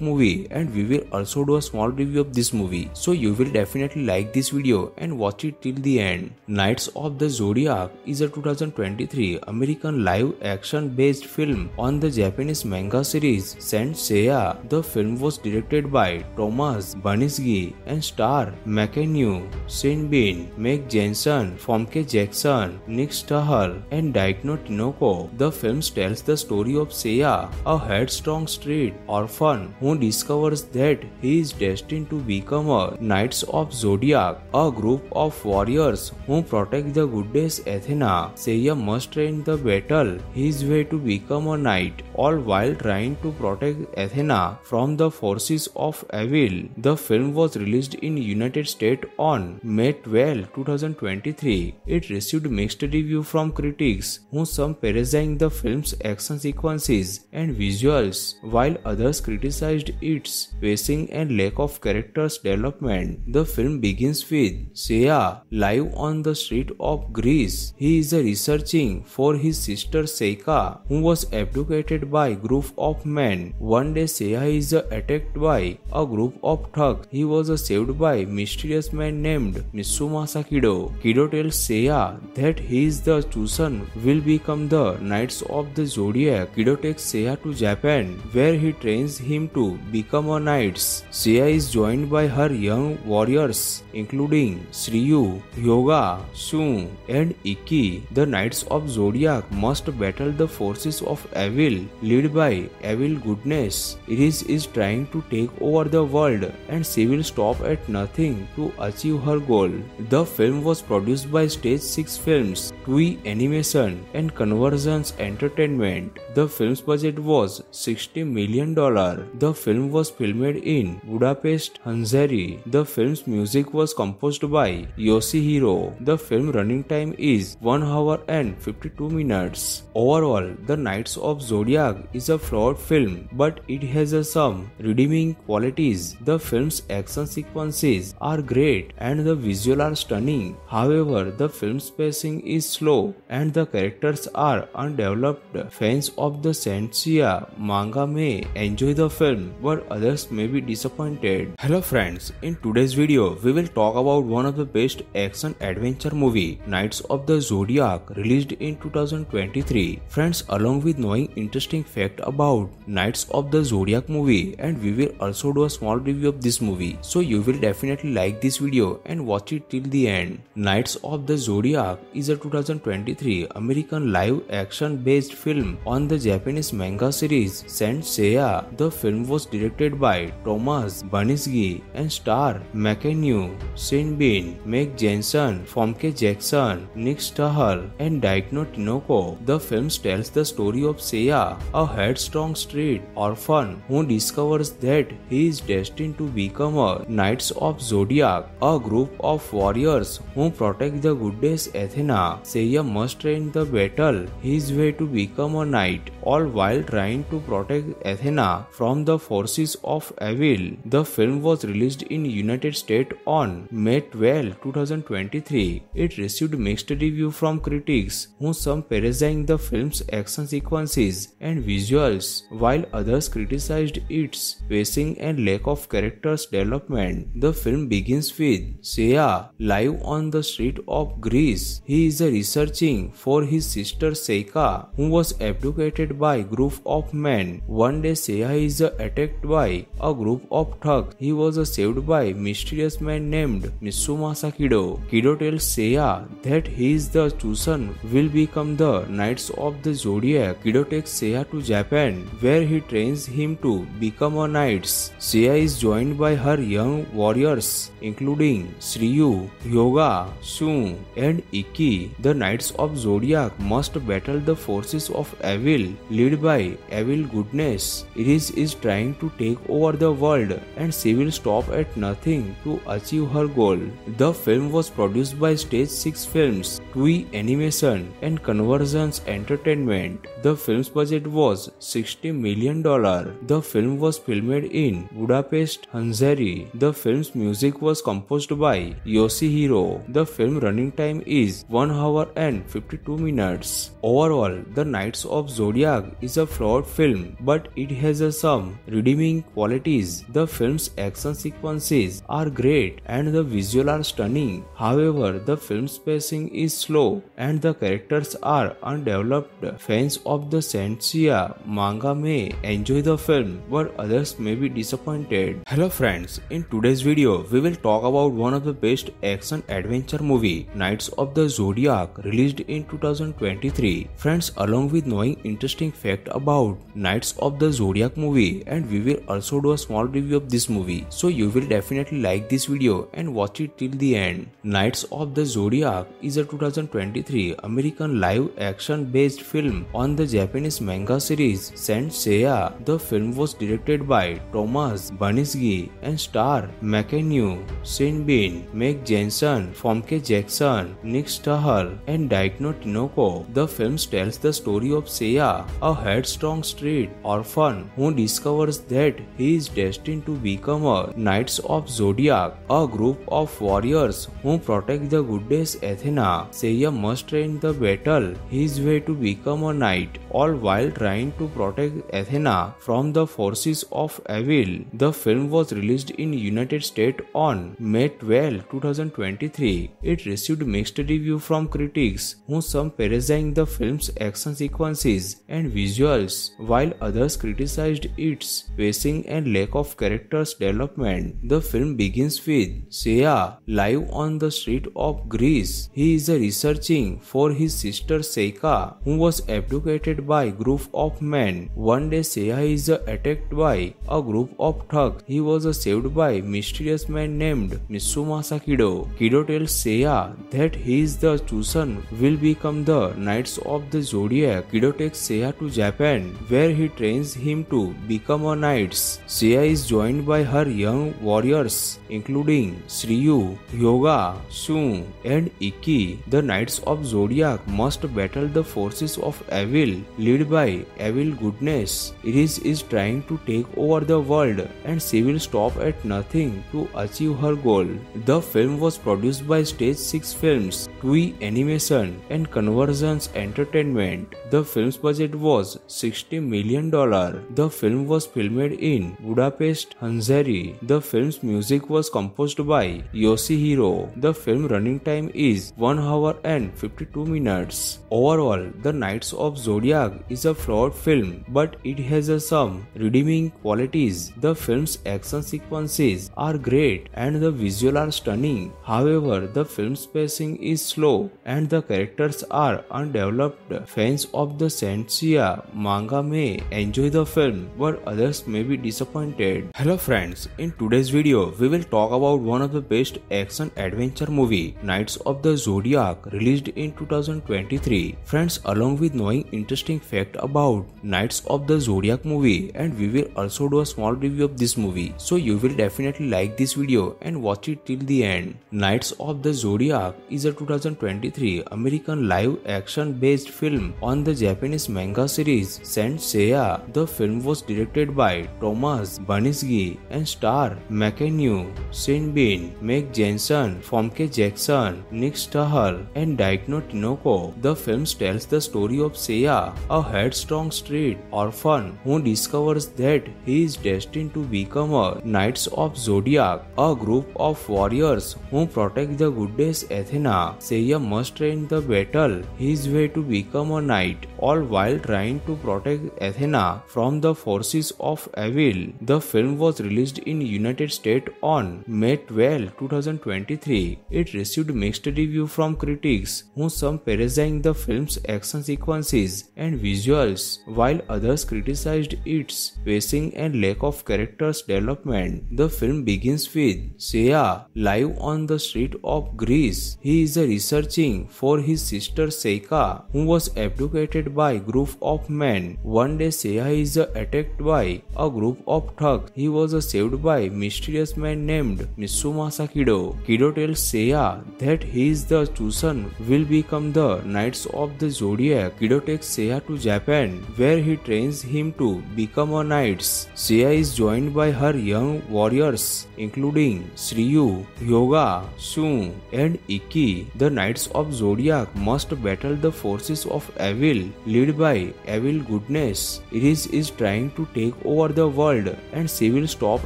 movie, and we will also do a small review of this movie, so you will definitely like this video and watch it till the end. Knights of the Zodiac is a 2023 American live action based film on the Japanese manga series Saint Seiya. The film was directed by Thomas Baniski and star McAnew, Sean Bean, Meg Jensen, Famke Jackson, Nick Stahl, and Daikno Tinoko. The film tells the story of Seiya, a headstrong street orphan who discovers that he is destined to become a Knights of Zodiac, a group of warriors who protect the goddess Athena. Seiya must train the battle his way to become a knight, all while trying to protect Athena from the forces of evil. The film was released in United States on May 12, 2023. It received mixed reviews from critics, who some praising the film's action sequences and visuals, while others criticized its pacing and lack of characters development. The film begins with Seiya live on the street of Greece. He is researching for his sister Seika, who was abducted by a group of men. One day Seiya is attacked by a group of thugs. He was saved by a mysterious man named Mitsumasa Kido. Kido tells Seiya that he is the chosen will become the Knights of the Zodiac. Kido takes Seiya to Japan, where he trains him to become a knight. Seiya is joined by her young warriors, including Shiryu, Hyoga, Shun, and Ikki. The Knights of Zodiac must battle the forces of evil, led by evil goodness. Iris is trying to take over the world, and she will stop at nothing to achieve her goal. The film was produced by Stage 6 Films, Toei Animation, and Convergence Entertainment. The film's budget was $60 million. The film was filmed in Budapest, Hungary. The film's music was composed by Yoshihiro. The film running time is 1 hour and 52 minutes. Overall, The Knights of Zodiac is a flawed film, but it has some redeeming qualities. The film's action sequences are great and the visuals are stunning. However, the film's pacing is slow and the characters are undeveloped. Fans of the Senseiya manga may enjoy the film, but others may be disappointed. Hello friends, in today's video we will talk about one of the best action adventure movie, Knights of the Zodiac, released in 2023. Friends, along with knowing interesting fact about Knights of the Zodiac movie, and we will also do a small review of this movie, so you will definitely like this video and watch it till the end. Knights of the Zodiac is a 2023 American live action based film on the Japanese manga series Saint Seiya. The film was directed by Thomas Baniski and star McAnew, Sean Bean, Meg Jensen, Famke Jackson, Nick Stahl, and Daikno Tinoko. The film tells the story of Seiya, a headstrong street orphan who discovers that he is destined to become a Knights of Zodiac, a group of warriors who protect the goddess Athena. Seiya must train the battle his way to become a knight, all while trying to protect Athena from the forces of evil. The film was released in United States on May 12, 2023. It received mixed reviews from critics, who some praising the film's action sequences and visuals, while others criticized its pacing and lack of characters development. The film begins with Seiya live on the street of Greece. He is researching for his sister Seika, who was abducted by a group of men. One day Seiya is attacked by a group of thugs. He was saved by a mysterious man named Mitsumasa Kido. Kido tells Seiya that he is the chosen will become the Knights of the Zodiac. Kido takes Seiya to Japan, where he trains him to become a knight. Seiya is joined by her young warriors, including Shiryu, Hyoga, Shun, and Ikki. The Knights of Zodiac must battle the forces of evil, led by evil goodness. Iris is trying to take over the world, and she will stop at nothing to achieve her goal. The film was produced by Stage 6 Films, Toei Animation, and Convergence Entertainment. The film's budget was $60 million. The film was filmed in Budapest, Hungary. The film's music was composed by Yoshihiro. The film running time is 1 hour and 52 minutes. Overall, The Knights of Zodiac is a flawed film, but it has some redeeming qualities. The film's action sequences are great and the visuals are stunning. However, the film's pacing is slow and the characters are undeveloped. Fans of the Senseiya manga may enjoy the film, but others may be disappointed. Hello friends, in today's video, we will talk about one of the best action adventure movie, Knights of the Zodiac, released in 2023. Friends, along with knowing interesting fact about Knights of the Zodiac movie, and we will also do a small review of this movie. So you will definitely like this video and watch it till the end. Knights of the Zodiac is a 2023 American live action based film on the Japanese manga series Saint Seiya. The film was directed by Thomas Banisgi and star McAnew, Sean Bean, Meg Jensen, Famke Jackson, Nick Stahl, and Daikno Tinoko. The film tells the story of Seiya, a headstrong street orphan who discovers that he is destined to become a Knights of Zodiac, a group of warriors who protect the goddess Athena. Seiya must train the battle his way to become a knight, all while trying to protect Athena from the forces of evil. The film was released in United States on May 12, 2023. It received mixed reviews from critics, who some praising the film's action sequences and visuals, while others criticized its pacing and lack of characters development. The film begins with Seiya live on the street of Greece. He is researching for his sister Seika, who was abducted by a group of men. One day Seiya is attacked by a group of thugs. He was saved by a mysterious man named Mitsumasa Kido. Kido tells Seiya that he is the chosen will become the Knights of the Zodiac. Kido takes Seiya to Japan, where he trains him to become a knight. Seiya is joined by her young warriors, including Shiryu, Hyoga, Shun, and Ikki. The Knights of Zodiac must battle the forces of evil, led by evil goodness. Iris is trying to take over the world, and she will stop at nothing to achieve her goal. The film was produced by Stage 6 Films, Toei Animation, and Convergence Entertainment. The film's budget was $60 million. The film was filmed in Budapest, Hungary. The film's music was composed by Yoshihiro. The film running time is 1 hour and 52 minutes. Overall, The Knights of Zodiac is a flawed film, but it has some redeeming qualities. The film's action sequences are great and the visuals are stunning. However, the film's pacing is slow and the characters are undeveloped. Fans of the Senseiya manga may enjoy the film, but others may be disappointed. Hello friends, in today's video, we will talk about one of the best action adventure movie, Knights of the Zodiac, released in 2023. Friends, along with knowing interesting interesting fact about Knights of the Zodiac movie, and we will also do a small review of this movie. So you will definitely like this video and watch it till the end. Knights of the Zodiac is a 2023 American live action based film on the Japanese manga series Saint Seiya. The film was directed by Thomas Baniski and star McAnew, Sean Bean, Meg Jensen, Famke Jackson, Nick Stahl, and Daikno Tinoco. The film tells the story of Seiya, a headstrong street orphan who discovers that he is destined to become a Knights of Zodiac, a group of warriors who protect the goddess Athena. Seiya must train the battle his way to become a knight, all while trying to protect Athena from the forces of evil. The film was released in United States on May 12, 2023. It received mixed reviews from critics, who some praising the film's action sequences and visuals, while others criticized its pacing and lack of characters development. The film begins with Seiya live on the street of Greece. He is researching for his sister Seika, who was abducted by a group of men. One day Seiya is attacked by a group of thugs. He was saved by a mysterious man named Mitsumasa Kido. Kido tells Seiya that he is the chosen will become the Knights of the Zodiac. Kido takes Seiya to Japan, where he trains him to become a knight. Seiya is joined by her young warriors, including Shiryu, Hyoga, Shun, and Ikki. The Knights of Zodiac must battle the forces of evil, led by evil goodness. Iris is trying to take over the world, and she will stop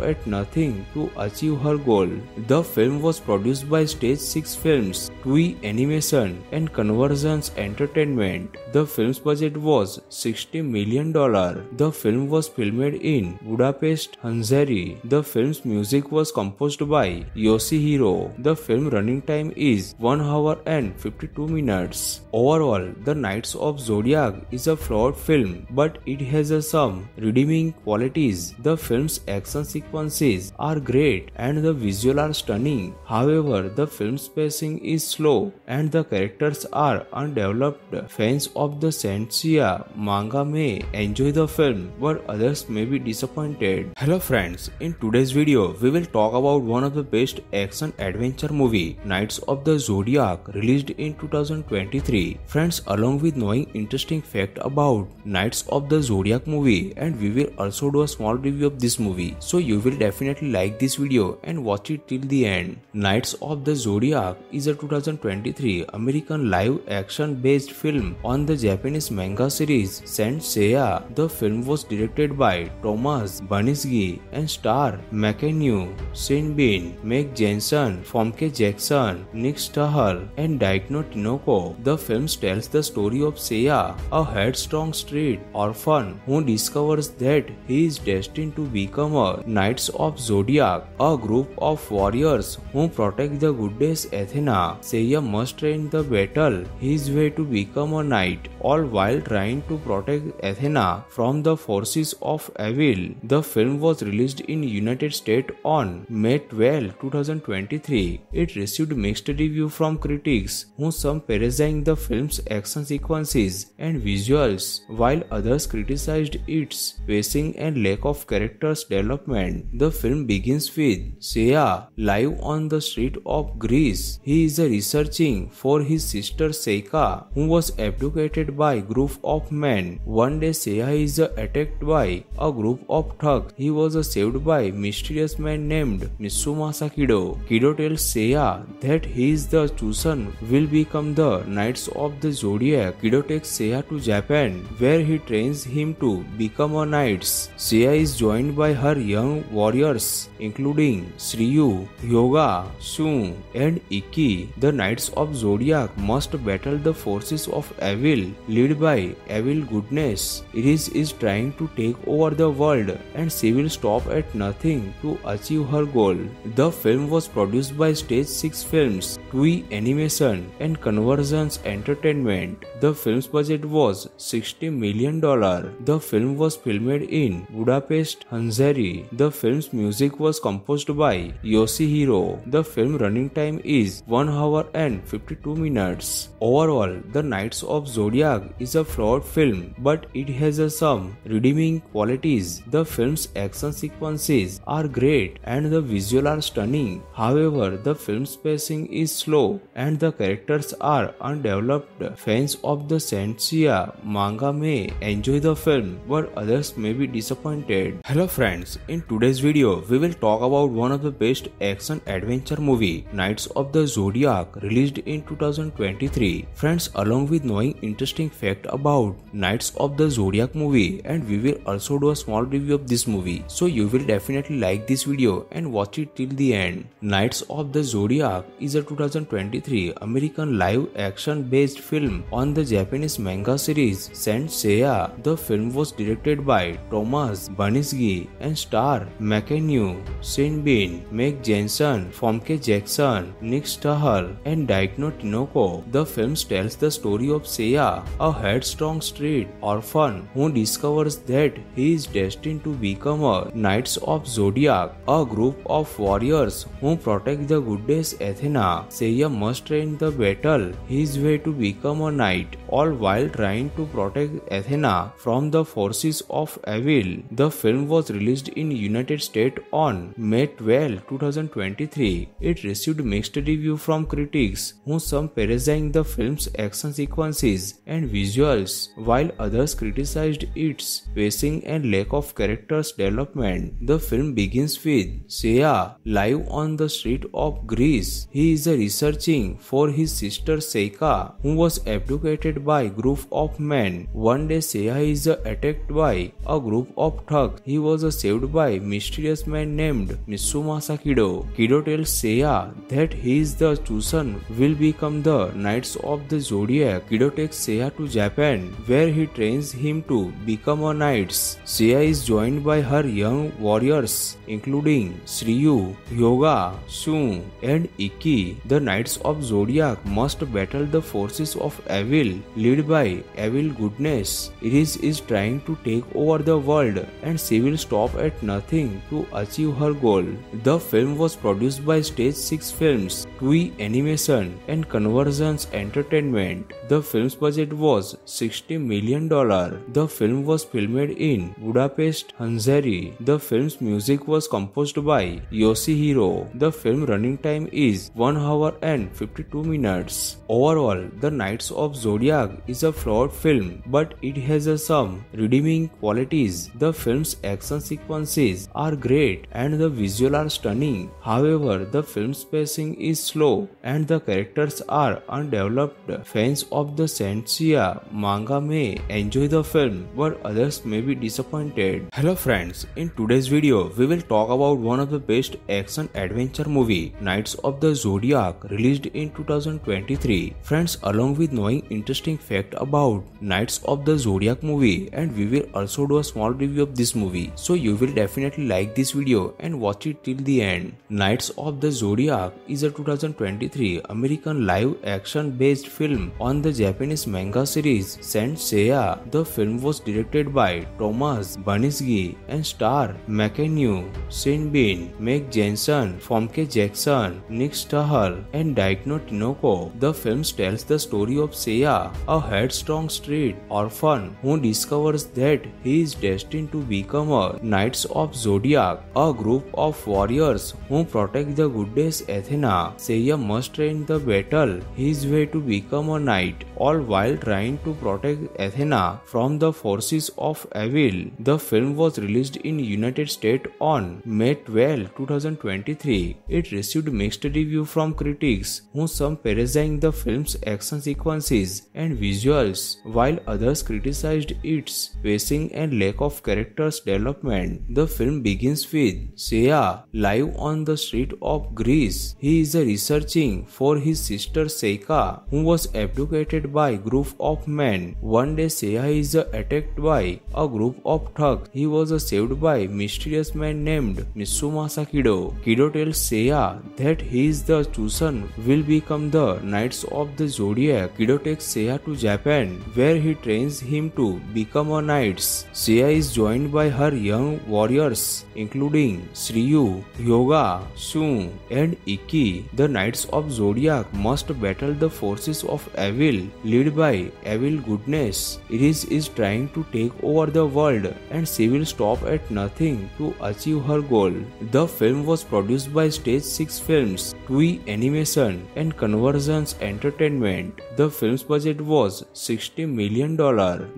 at nothing to achieve her goal. The film was produced by Stage 6 Films, Toei Animation, and Convergence Entertainment. The film's budget was $60 million. The film was filmed in Budapest, Hungary. The film's music was composed by Yoshihiro. The film running time is 1 hour and 52 minutes. Overall, The Knights of Zodiac is a flawed film, but it has some redeeming qualities. The film's action sequences are great and the visuals are stunning. However, the film's pacing is slow and the characters are undeveloped. Fans of the Saint Seiya manga may enjoy the film, but others may be disappointed. Hello friends, in today's video, we will talk about one of the best action adventure movie, Knights of the Zodiac, released in 2023. Friends, along with knowing interesting fact about Knights of the Zodiac movie, and we will also do a small review of this movie. So you will definitely like this video and watch it till the end. Knights of the Zodiac is a 2023 American live action based film on the Japanese manga series Saint Seiya. The film was directed by Thomas Baniski and star McAnew, Sean Bean, Meg Jensen, Famke Jackson, Nick Stahl, and Daikno Tinoco. The film tells the story of Seiya, a headstrong street orphan who discovers that he is destined to become a Knights of Zodiac, a group of warriors who protect the goddess Athena. Seiya must train the battle his way to become a knight, all while trying to protect Athena from the forces of evil. The film was released in United States on May 12, 2023. It received mixed reviews from critics, who some praising the film's action sequences and visuals, while others criticized its pacing and lack of characters development. The film begins with Seiya live on the street of Greece. He is researching for his sister Seika, who was abducted by a group of men. One day Seiya is attacked by a group of thugs. He was saved by a mysterious man named Mitsumasa Kido. Kido tells Seiya that he is the chosen will become the Knights of the Zodiac. Kido takes Seiya to Japan, where he trains him to become a knight. Seiya is joined by her young warriors, including Shiryu, Hyoga, Shun, and Ikki. The Knights of Zodiac must battle the forces of evil, led by evil goodness. Iris is trying to take over the world, and she will stop at nothing to achieve her goal. The film was produced by Stage 6 Films, Toei Animation, and Convergence Entertainment. The film's budget was $60 million. The film was filmed in Budapest, Hungary. The film's music was composed by Yoshihiro. The film running time is 1 hour and 52 minutes. Overall, The Knights of Zodiac is a flawed film, but it has some redeeming qualities. The film's action sequences are great and the visuals are stunning. However, the film's pacing is slow and the characters are undeveloped. Fans of the Saint-Seiya manga may enjoy the film, but others may be disappointed. Hello friends, in today's video, we will talk about one of the best action adventure movie, Knights of the Zodiac, released in 2023. Friends, along with knowing interesting fact about Knights of the Zodiac movie, and we will also do a small review of this movie. So you will definitely like this video and watch it till the end. Knights of the Zodiac is a 2023 American live action based film on the Japanese manga series Saint Seiya. The film was directed by Thomas Baniski and star McAnew, Sean Bean, Meg Jensen, Famke Jackson, Nick Stahl, and Daikno Tinoco. The film tells the story of Seiya, a headstrong street orphan who discovers that he is destined to become a Knights of Zodiac, a group of warriors who protect the goddess Athena. Seiya must train the battle his way to become a knight, all while trying to protect Athena from the forces of evil. The film was released in United States on May 12, 2023. It received mixed reviews from critics, who some praising the film's action sequences and visuals, while others criticized its pacing and lack of characters development. The film begins with Seiya live on the street of Greece. He is researching for his sister Seika, who was abducted by a group of men. One day Seiya is attacked by a group of thugs. He was saved by a mysterious man named Mitsumasa Kido. Kido tells Seiya that he is the chosen will become the Knights of the Zodiac. Kido takes Seiya to Japan, where he trains him to become a knight. Seiya is joined by her young warriors, including Shiryu, Hyoga, Shun, and Ikki. The Knights of Zodiac must battle the forces of evil, led by evil goodness. Iris is trying to take over the world, and she will stop at nothing to achieve her goal. The film was produced by Stage 6 Films, Toei Animation, and Convergence Entertainment. The film's budget was $60 million. The film was filmed in Budapest, Hungary. The film's music was composed by Yoshihiro. The film running time is 1 hour and 52 minutes. Overall, The Knights of Zodiac is a flawed film, but it has some redeeming qualities. The film's action sequences are great and the visuals are stunning. However, the film's pacing is slow and the characters are undeveloped. Fans of the Saint-Seiya manga may enjoy the film, but others may be disappointed. Hello friends, in today's video, we will talk about one of the best action adventure movie, Knights of the Zodiac, released in 2023. Friends, along with knowing interesting fact about Knights of the Zodiac movie, and we will also do a small review of this movie. So you will definitely like this video and watch it till the end. Knights of the Zodiac is a 2023 American live action based film on the Japanese manga series Saint Seiya. The film was directed by Thomas Baniski and star McAnew, Sean Bean, Meg Jensen, Famke Jackson, Nick Stahl, and Daikno Tinoco. The film tells the story of Seiya, a headstrong street orphan who discovers that he is destined to become a Knights of Zodiac, a group of warriors who protect the goddess Athena. Seiya must train the battle his way to become a knight, all while trying to protect Athena from the forces of evil. The film was released in United States on May 12, 2023. It received mixed reviews from critics, who some praising the film's action sequences and visuals, while others criticized its pacing and lack of characters development. The film begins with Seiya live on the street of Greece. He is researching for his sister Seika, who was abducted by a group of men. One day Seiya is attacked by a group of thugs. He was saved by a mysterious man named Mitsumasa Kido. Kido tells Seiya that he is the chosen will become the Knights of the Zodiac. Kido takes Seiya to Japan, where he trains him to become a knight. Seiya is joined by her young warriors, including Shiryu, Hyoga, Shun, and Ikki. The the Knights of Zodiac must battle the forces of evil led by evil goodness. Iris is trying to take over the world and she will stop at nothing to achieve her goal. The film was produced by Stage 6 Films, TUI Animation and Convergence Entertainment. The film's budget was $60 million.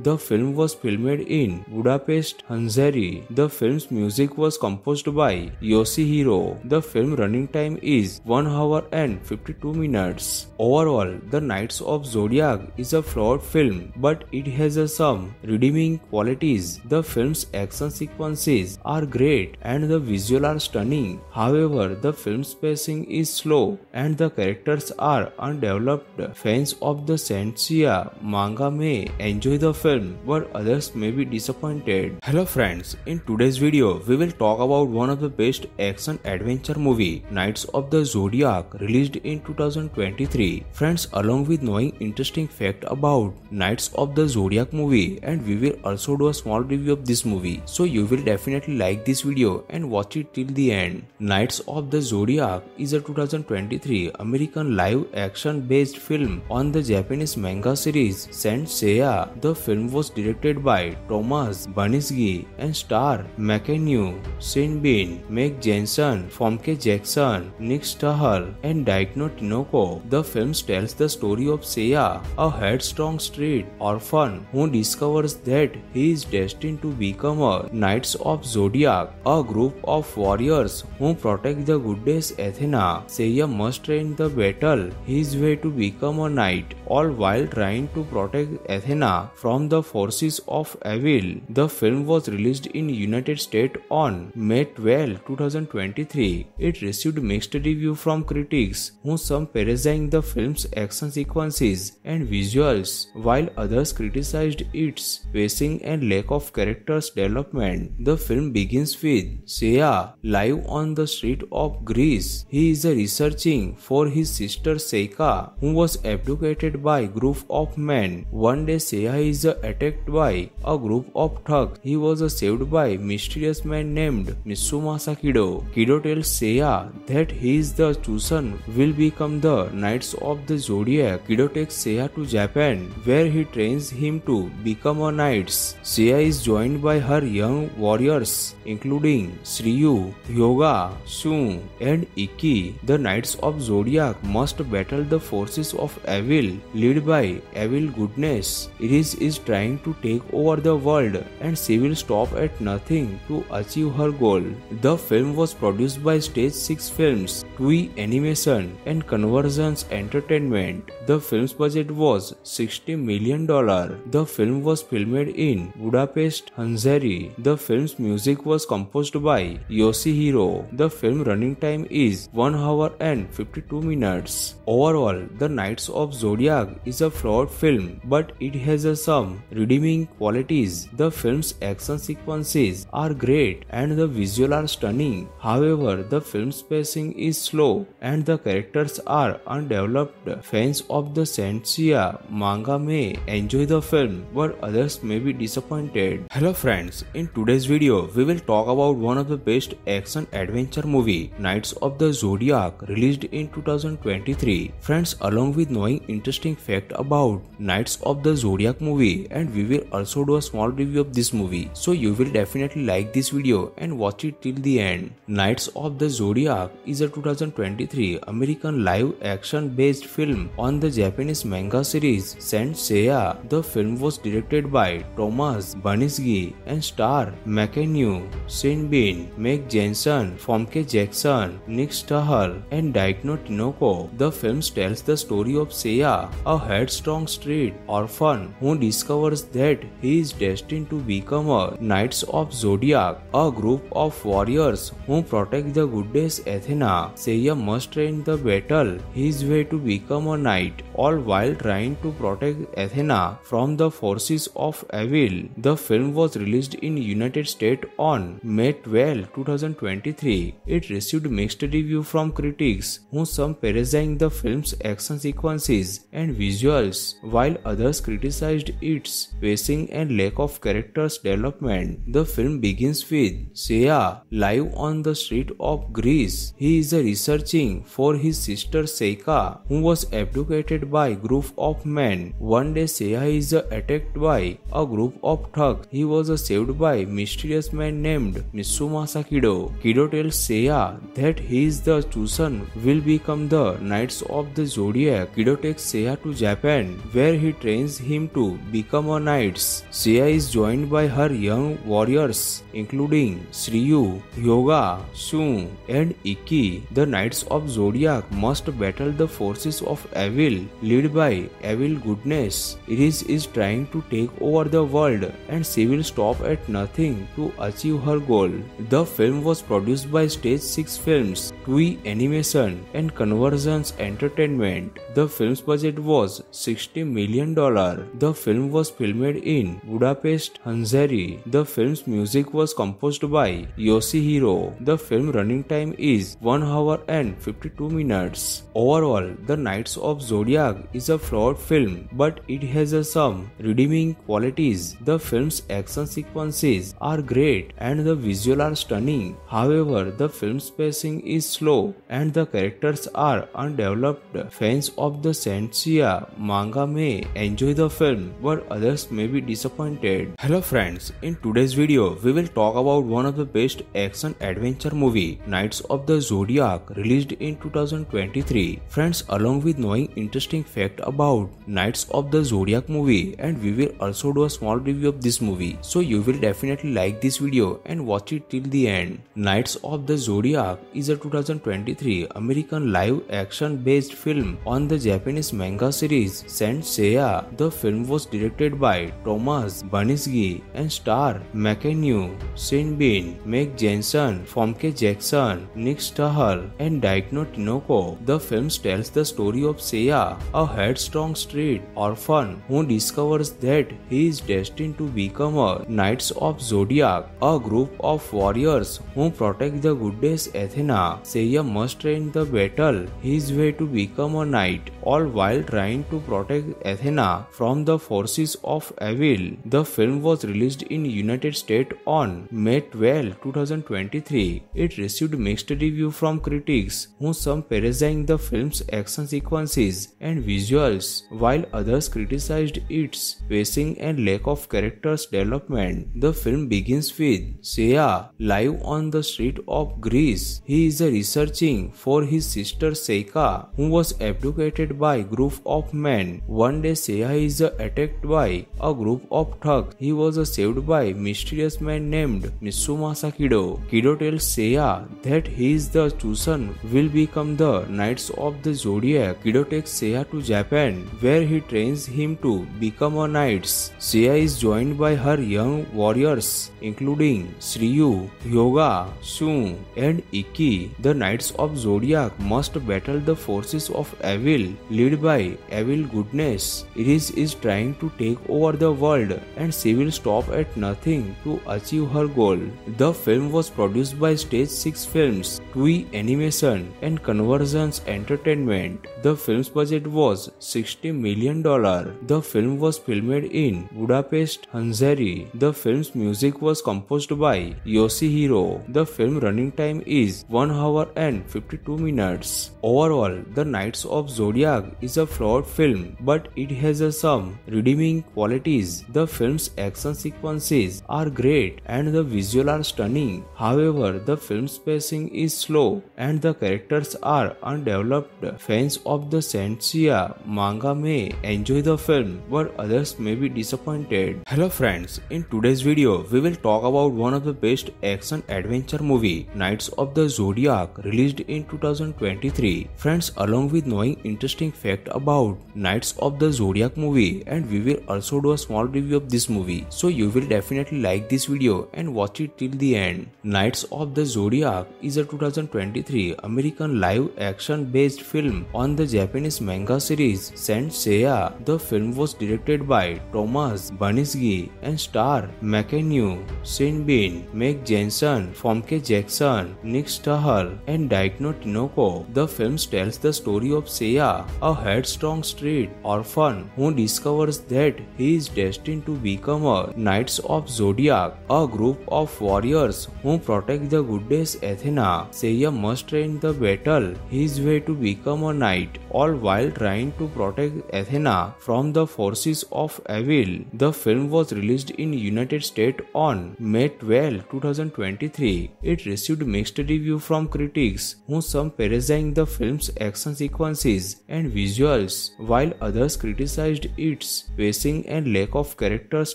The film was filmed in Budapest, Hungary. The film's music was composed by Yoshihiro. The film running time is 1 hour and 52 minutes. Overall, The Knights of Zodiac is a flawed film, but it has some redeeming qualities. The film's action sequences are great and the visuals are stunning. However, the film's pacing is slow and the characters are undeveloped. Fans of the Senseiya manga may enjoy the film, but others may be disappointed. Hello friends, in today's video, we will talk about one of the best action adventure movie, Knights of the Zodiac, released in 2023. Friends, along with knowing interesting fact about Knights of the Zodiac movie, and we will also do a small review of this movie. So you will definitely like this video and watch it till the end. Knights of the Zodiac is a 2023 American live action based film on the Japanese manga series Saint Seiya. The film was directed by Thomas Baniski and star McKenna, Shin-bin, Meg Jensen, Famke Jackson, Nick Stahl, and Daikno Tinoko. The film tells the story of Seiya, a headstrong street orphan who discovers that he is destined to become a Knights of Zodiac, a group of warriors who protect the goddess Athena. Seiya must train the battle his way to become a knight, all while trying to protect Athena from the forces of evil. The film was released in United States on May 12, 2023. It received mixed reviews from critics, who some praising the film's action sequences and visuals, while others criticized its pacing and lack of characters development. The film begins with Seiya live on the street of Greece. He is researching for his sister Seika, who was abducted by a group of men. One day Seiya is attacked by a group of thugs. He was saved by a mysterious man named Mitsumasa Kido. Kido tells Seiya that he is the chosen will become the Knights of the Zodiac. Kido takes Seiya to Japan, where he trains him to become a knight. Seiya is joined by her young warriors, including Shiryu, Hyoga, Shun, and Ikki. The Knights of Zodiac must battle the forces of evil led by evil goodness. Iris is trying to take over the world and she will stop at nothing to achieve her goal. The film was produced by Stage 6 Films, TUI Animation and Convergence Entertainment. The film's budget was $60 million. The film was filmed in Budapest, Hungary. The film's music was composed by Yoshihiro. The film running time is 1 hour and 52 minutes. Overall, The Knights of Zodiac is a flawed film, but it has some redeeming qualities. The film's action sequences are great and the visuals are stunning. However, the film's pacing is slow and the characters are undeveloped. Fans of the Senseiya manga may enjoy the film, but others may be disappointed. Hello friends, in today's video, we will talk about one of the best action adventure movie, Knights of the Zodiac, released in 2023. Friends, along with knowing interesting fact about Knights of the Zodiac movie, and we will also do a small review of this movie. So you will definitely like this video and watch it till the end. Knights of the Zodiac is a 2023 American live action based film on the Japanese manga series Saint Seiya. The film was directed by Thomas Baniski and star McKenna, Shin-bin, Meg Jensen, Famke Jackson, Nick Stahl, and Daikno Tinoko. The film tells the story of Seiya, a headstrong street orphan who discovers that he is destined to become a Knights of Zodiac, a group of warriors who protect the goddess Athena. Seiya must train the battle his way to become a knight, all while trying to protect Athena from the forces of evil. The film was released in United States on May 12, 2023. It received mixed review from critics, who some praising the film's action sequences and visuals, while others criticized its pacing and lack of characters development. The film begins with Seiya live on the street of Greece. He is researching for his sister Seika, who was abducted by a group of men. One day Seiya is attacked by a group of thugs. He was saved by a mysterious man named Mitsumasa Kido. Kido tells Seiya that he is the chosen will become the Knights of the Zodiac. Kido takes Seiya to Japan, where he trains him to become a knight. Seiya is joined by her young warriors, including Shiryu, Hyoga, Shun, and Ikki. The Knights of Zodiac must battle the forces of evil, led by evil goodness. Iris is trying to take over the world, and she will stop at nothing to achieve her goal. The film was produced by Stage 6 Films, Toei Animation, and Convergence Entertainment. The film's budget was $60 million. The film was filmed in Budapest, Hungary. The film's music was composed by Yoshihiro. The film running time is 1 hour and 52 minutes. Overall, The Knights of Zodiac is a flawed film, but it has some redeeming qualities. The film's action sequences are great and the visuals are stunning. However, the film's pacing is slow and the characters are undeveloped. Fans of the Senseiya manga may enjoy the film, but others may be disappointed. Hello friends, in today's video, we will talk about one of the best action adventure movie, Knights of the Zodiac, released in 2023. Friends, along with knowing interesting fact about Knights of the Zodiac movie, and we will also do a small review of this movie, so you will definitely like this video and watch it till the end. Knights of the Zodiac is a 2023 American live action based film on the Japanese manga series Saint Seiya. The film was directed by Thomas Banisgi and star McAnew, Sean Bean, Meg Jensen, Famke Jackson, Nick Stahl, and Daikno Tinoko. The film tells the story of Seiya, a headstrong street orphan who discovers that he is destined to become a Knights of Zodiac, a group of warriors who protect the goddess Athena. Seiya must train the battle his way to become a knight, all while trying to protect Athena from the forces of evil. The film was released in United States on May 12, 2023. It received mixed review from critics, who some praising the film's action sequences and visuals, while others criticized its pacing and lack of characters development. The film begins with Seiya live on the street of Greece. He is researching for his sister Seika, who was abducted by a group of men. One day Seiya is attacked by a group of thugs. He was saved by a mysterious man named Mitsumasa Kido. Kido tells Seiya that he is the chosen will become the Knights of the Zodiac. Kido takes Seiya to Japan, where he trains him to become a knight. Seiya is joined by her young warriors, including Shiryu, Hyoga, Shun, and Ikki. The Knights of Zodiac must battle the forces of evil, led by evil goodness. Iris is trying to take over the world, and she will stop at nothing to achieve her goal. The film was produced by Stage 6 Films, Toei Animation, and Convergence Entertainment. The film's budget was $60 million. The film was filmed in Budapest, Hungary. The film's music was composed by Yoshihiro. The film running time is 1 hour and 52 minutes. Overall, The Knights of Zodiac is a flawed film, but it has some redeeming qualities. The film's action sequences are great and the visuals are stunning. However, the film's pacing is slow and the characters are undeveloped. Fans of the Senseiya manga may enjoy the film, but others may be disappointed. Hello friends, in today's video, we will talk about one of the best action adventure movie, Knights of the Zodiac, released in 2023. Friends, along with knowing interesting interesting fact about Knights of the Zodiac movie, and we will also do a small review of this movie. So you will definitely like this video and watch it till the end. Knights of the Zodiac is a 2023 American live action based film on the Japanese manga series Saint Seiya. The film was directed by Thomas Baniski and star McAnew, Sean Bean, Meg Jensen, Famke Jackson, Nick Stahl, and Daikno Tinoco. The film tells the story of Seiya, a headstrong street orphan who discovers that he is destined to become a Knights of Zodiac, a group of warriors who protect the goddess Athena. Seiya must train the battle his way to become a knight, all while trying to protect Athena from the forces of evil. The film was released in United States on May 12, 2023. It received mixed reviews from critics, who some praising the film's action sequences and visuals, while others criticized its pacing and lack of characters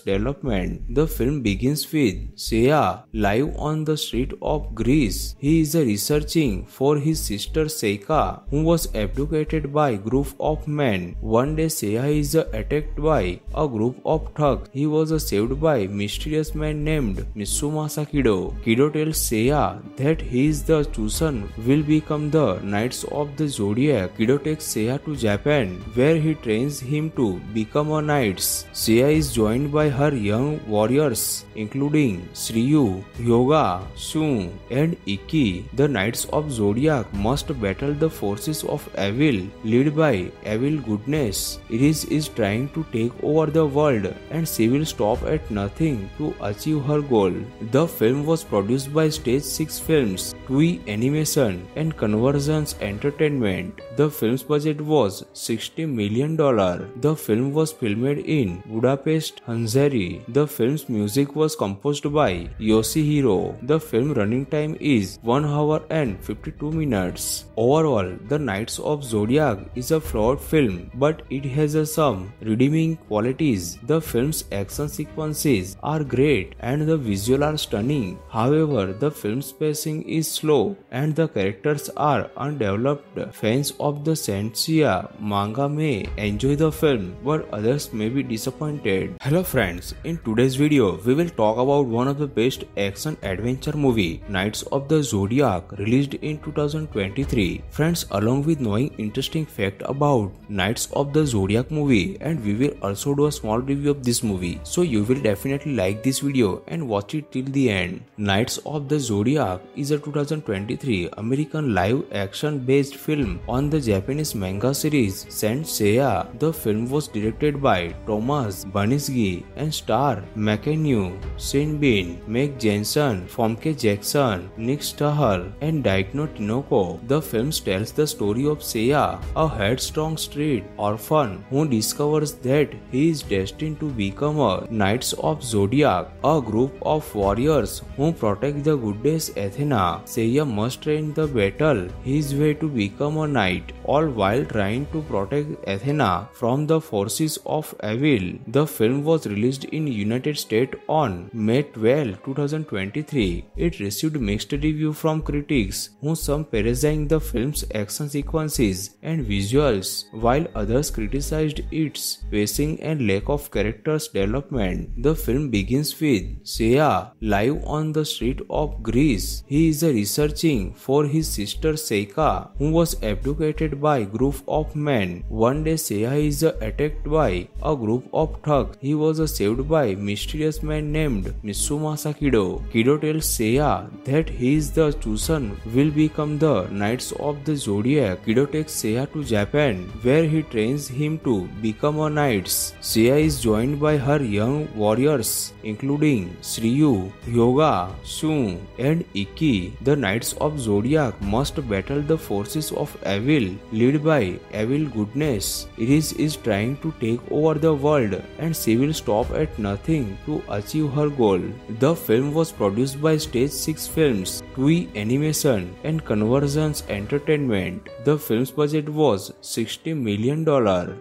development. The film begins with Seiya live on the street of Greece. He is researching for his sister Seika, who was abducted by a group of men. One day Seiya is attacked by a group of thugs. He was saved by a mysterious man named Mitsumasa Kido. Kido tells Seiya that he is the chosen will become the Knights of the Zodiac. Kido takes Seiya to Japan, where he trains him to become a knight. Seiya is joined by her young warriors, including Shiryu, Hyoga, Shun, and Ikki. The Knights of Zodiac must battle the forces of evil, led by evil goodness. Iris is trying to take over the world, and she will stop at nothing to achieve her goal. The film was produced by Stage 6 Films, Toei Animation, and Convergence Entertainment. The film's budget was $60 million. The film was filmed in Budapest, Hungary. The film's music was composed by Yoshihiro. The film running time is 1 hour and 52 minutes. Overall, The Knights of Zodiac is a flawed film, but it has some redeeming qualities. The film's action sequences are great and the visuals are stunning. However, the film's pacing is slow and the characters are undeveloped. Fans of the Saint Seiya manga may enjoy the film, but others may be disappointed. Hello friends, in today's video we will talk about one of the best action adventure movie, Knights of the Zodiac, released in 2023. Friends, along with knowing interesting fact about Knights of the Zodiac movie, and we will also do a small review of this movie. So you will definitely like this video and watch it till the end. Knights of the Zodiac is a 2023 American live action based film on the Japanese manga series Saint Seiya. The film was directed by Thomas Baniski and star McAnew, Sean Bean, Meg Jensen, Famke Jackson, Nick Stahl, and Daikno Tinoco. The film tells the story of Seiya, a headstrong street orphan who discovers that he is destined to become a Knights of Zodiac, a group of warriors who protect the goddess Athena. Seiya must train the battle his way to become a knight, all while trying to protect Athena from the forces of evil. The film was released in United States on May 12, 2023. It received mixed reviews from critics, who some praising the film's action sequences and visuals, while others criticized its pacing and lack of characters development. The film begins with Seiya live on the street of Greece. He is researching for his sister Seika, who was abducted by a group of men. One day Seiya is attacked by a group of thugs. He was saved by a mysterious man named Mitsumasa Kido. Kido tells Seiya that he is the chosen will become the Knights of the Zodiac. Kido takes Seiya to Japan, where he trains him to become a knight. Seiya is joined by her young warriors, including Shiryu, Hyoga, Shun, and Ikki. The Knights of Zodiac must battle the forces of evil, led by evil goodness. Iris is trying to take over the world, and she will stop at nothing to achieve her goal. The film was produced by Stage 6 Films, Toei Animation and Convergence Entertainment. The film's budget was $60 million.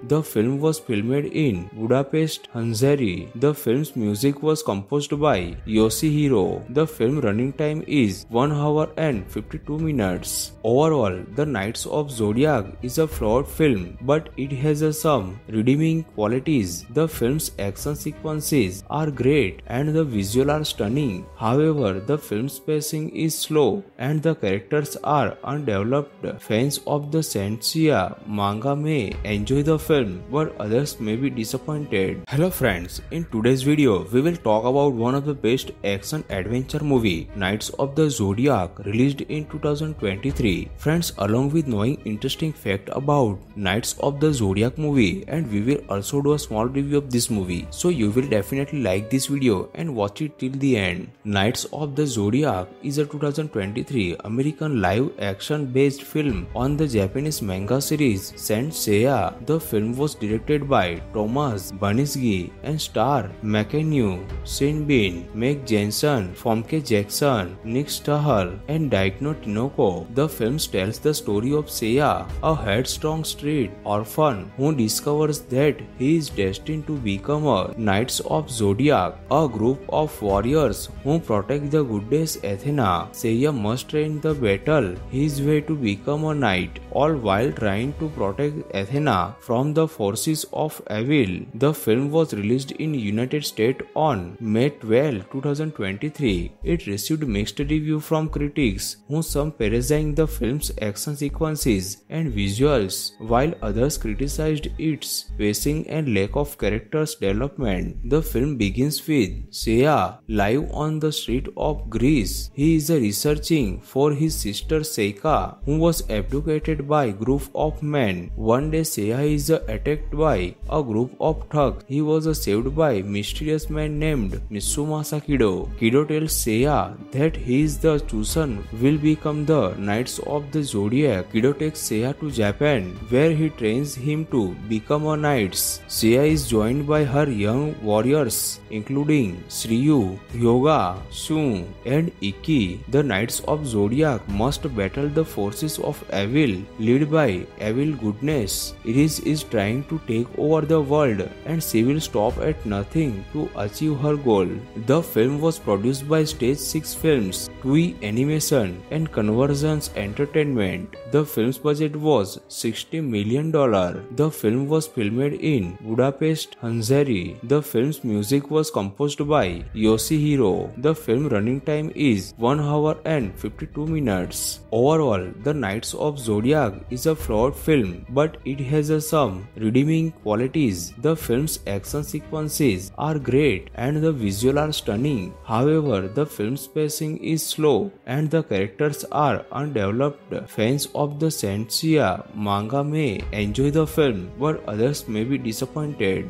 The film was filmed in Budapest, Hungary. The film's music was composed by Yoshihiro. The film running time is 1 hour and 52 minutes. Overall, The Knights of Zodiac is a flawed film, but it has some redeeming qualities. The film's action sequences are great and the visuals are stunning. However, the film's pacing is slow and the characters are undeveloped. Fans of the Senseiya manga may enjoy the film, but others may be disappointed. Hello friends, in today's video, we will talk about one of the best action adventure movie, Knights of the Zodiac, released in 2023. Friends, along with knowing interesting fact about Knights of the Zodiac movie, and we will also do a small review of this movie. So you will definitely like this video and watch it till the end. Knights of the Zodiac is a 2023 American live action based film on the Japanese manga series Saint Seiya. The film was directed by Thomas Banisgi and star McAnew, Sean Bean, Meg Jensen, Famke Jackson, Nick Stahl, and Daikno Tinoko. The film tells the story of Seiya, a headstrong street orphan who discovers that he is destined to become a Knights of Zodiac, a group of warriors who protect the goddess Athena. Seiya must train the battle his way to become a knight, all while trying to protect Athena from the forces of evil. The film was released in United States on May 12, 2023. It received mixed reviews from critics, who some praising the film's action sequences and visuals, while others criticized its pacing and lack of characters development. The film begins with Seiya live on the street of Greece. He is researching for his sister Seika, who was abducted by a group of men. One day Seiya is attacked by a group of thugs. He was saved by a mysterious man named Mitsumasa Kido. Kido tells Seiya that he is the chosen will become the Knights of the Zodiac. Kido takes Seiya to Japan, where he trains him to become a knight. Seiya is joined by her young warriors, including Shiryu, Hyoga, Shun, and Ikki. The Knights of Zodiac must battle the forces of evil, led by evil goodness. Iris is trying to take over the world, and she will stop at nothing to achieve her goal. The film was produced by Stage 6 Films, Toei Animation, and Convergence Entertainment. The film's budget was $60 million. The film was filmed in Budapest, Hungary. The film's music was composed by Yoshihiro. The film running time is 1 hour and 52 minutes. Overall, The Knights of Zodiac is a flawed film, but it has some redeeming qualities. The film's action sequences are great and the visuals are stunning. However, the film's pacing is slow and the characters are undeveloped. Fans of the Senseiya manga may enjoy the film, but others may be disappointed.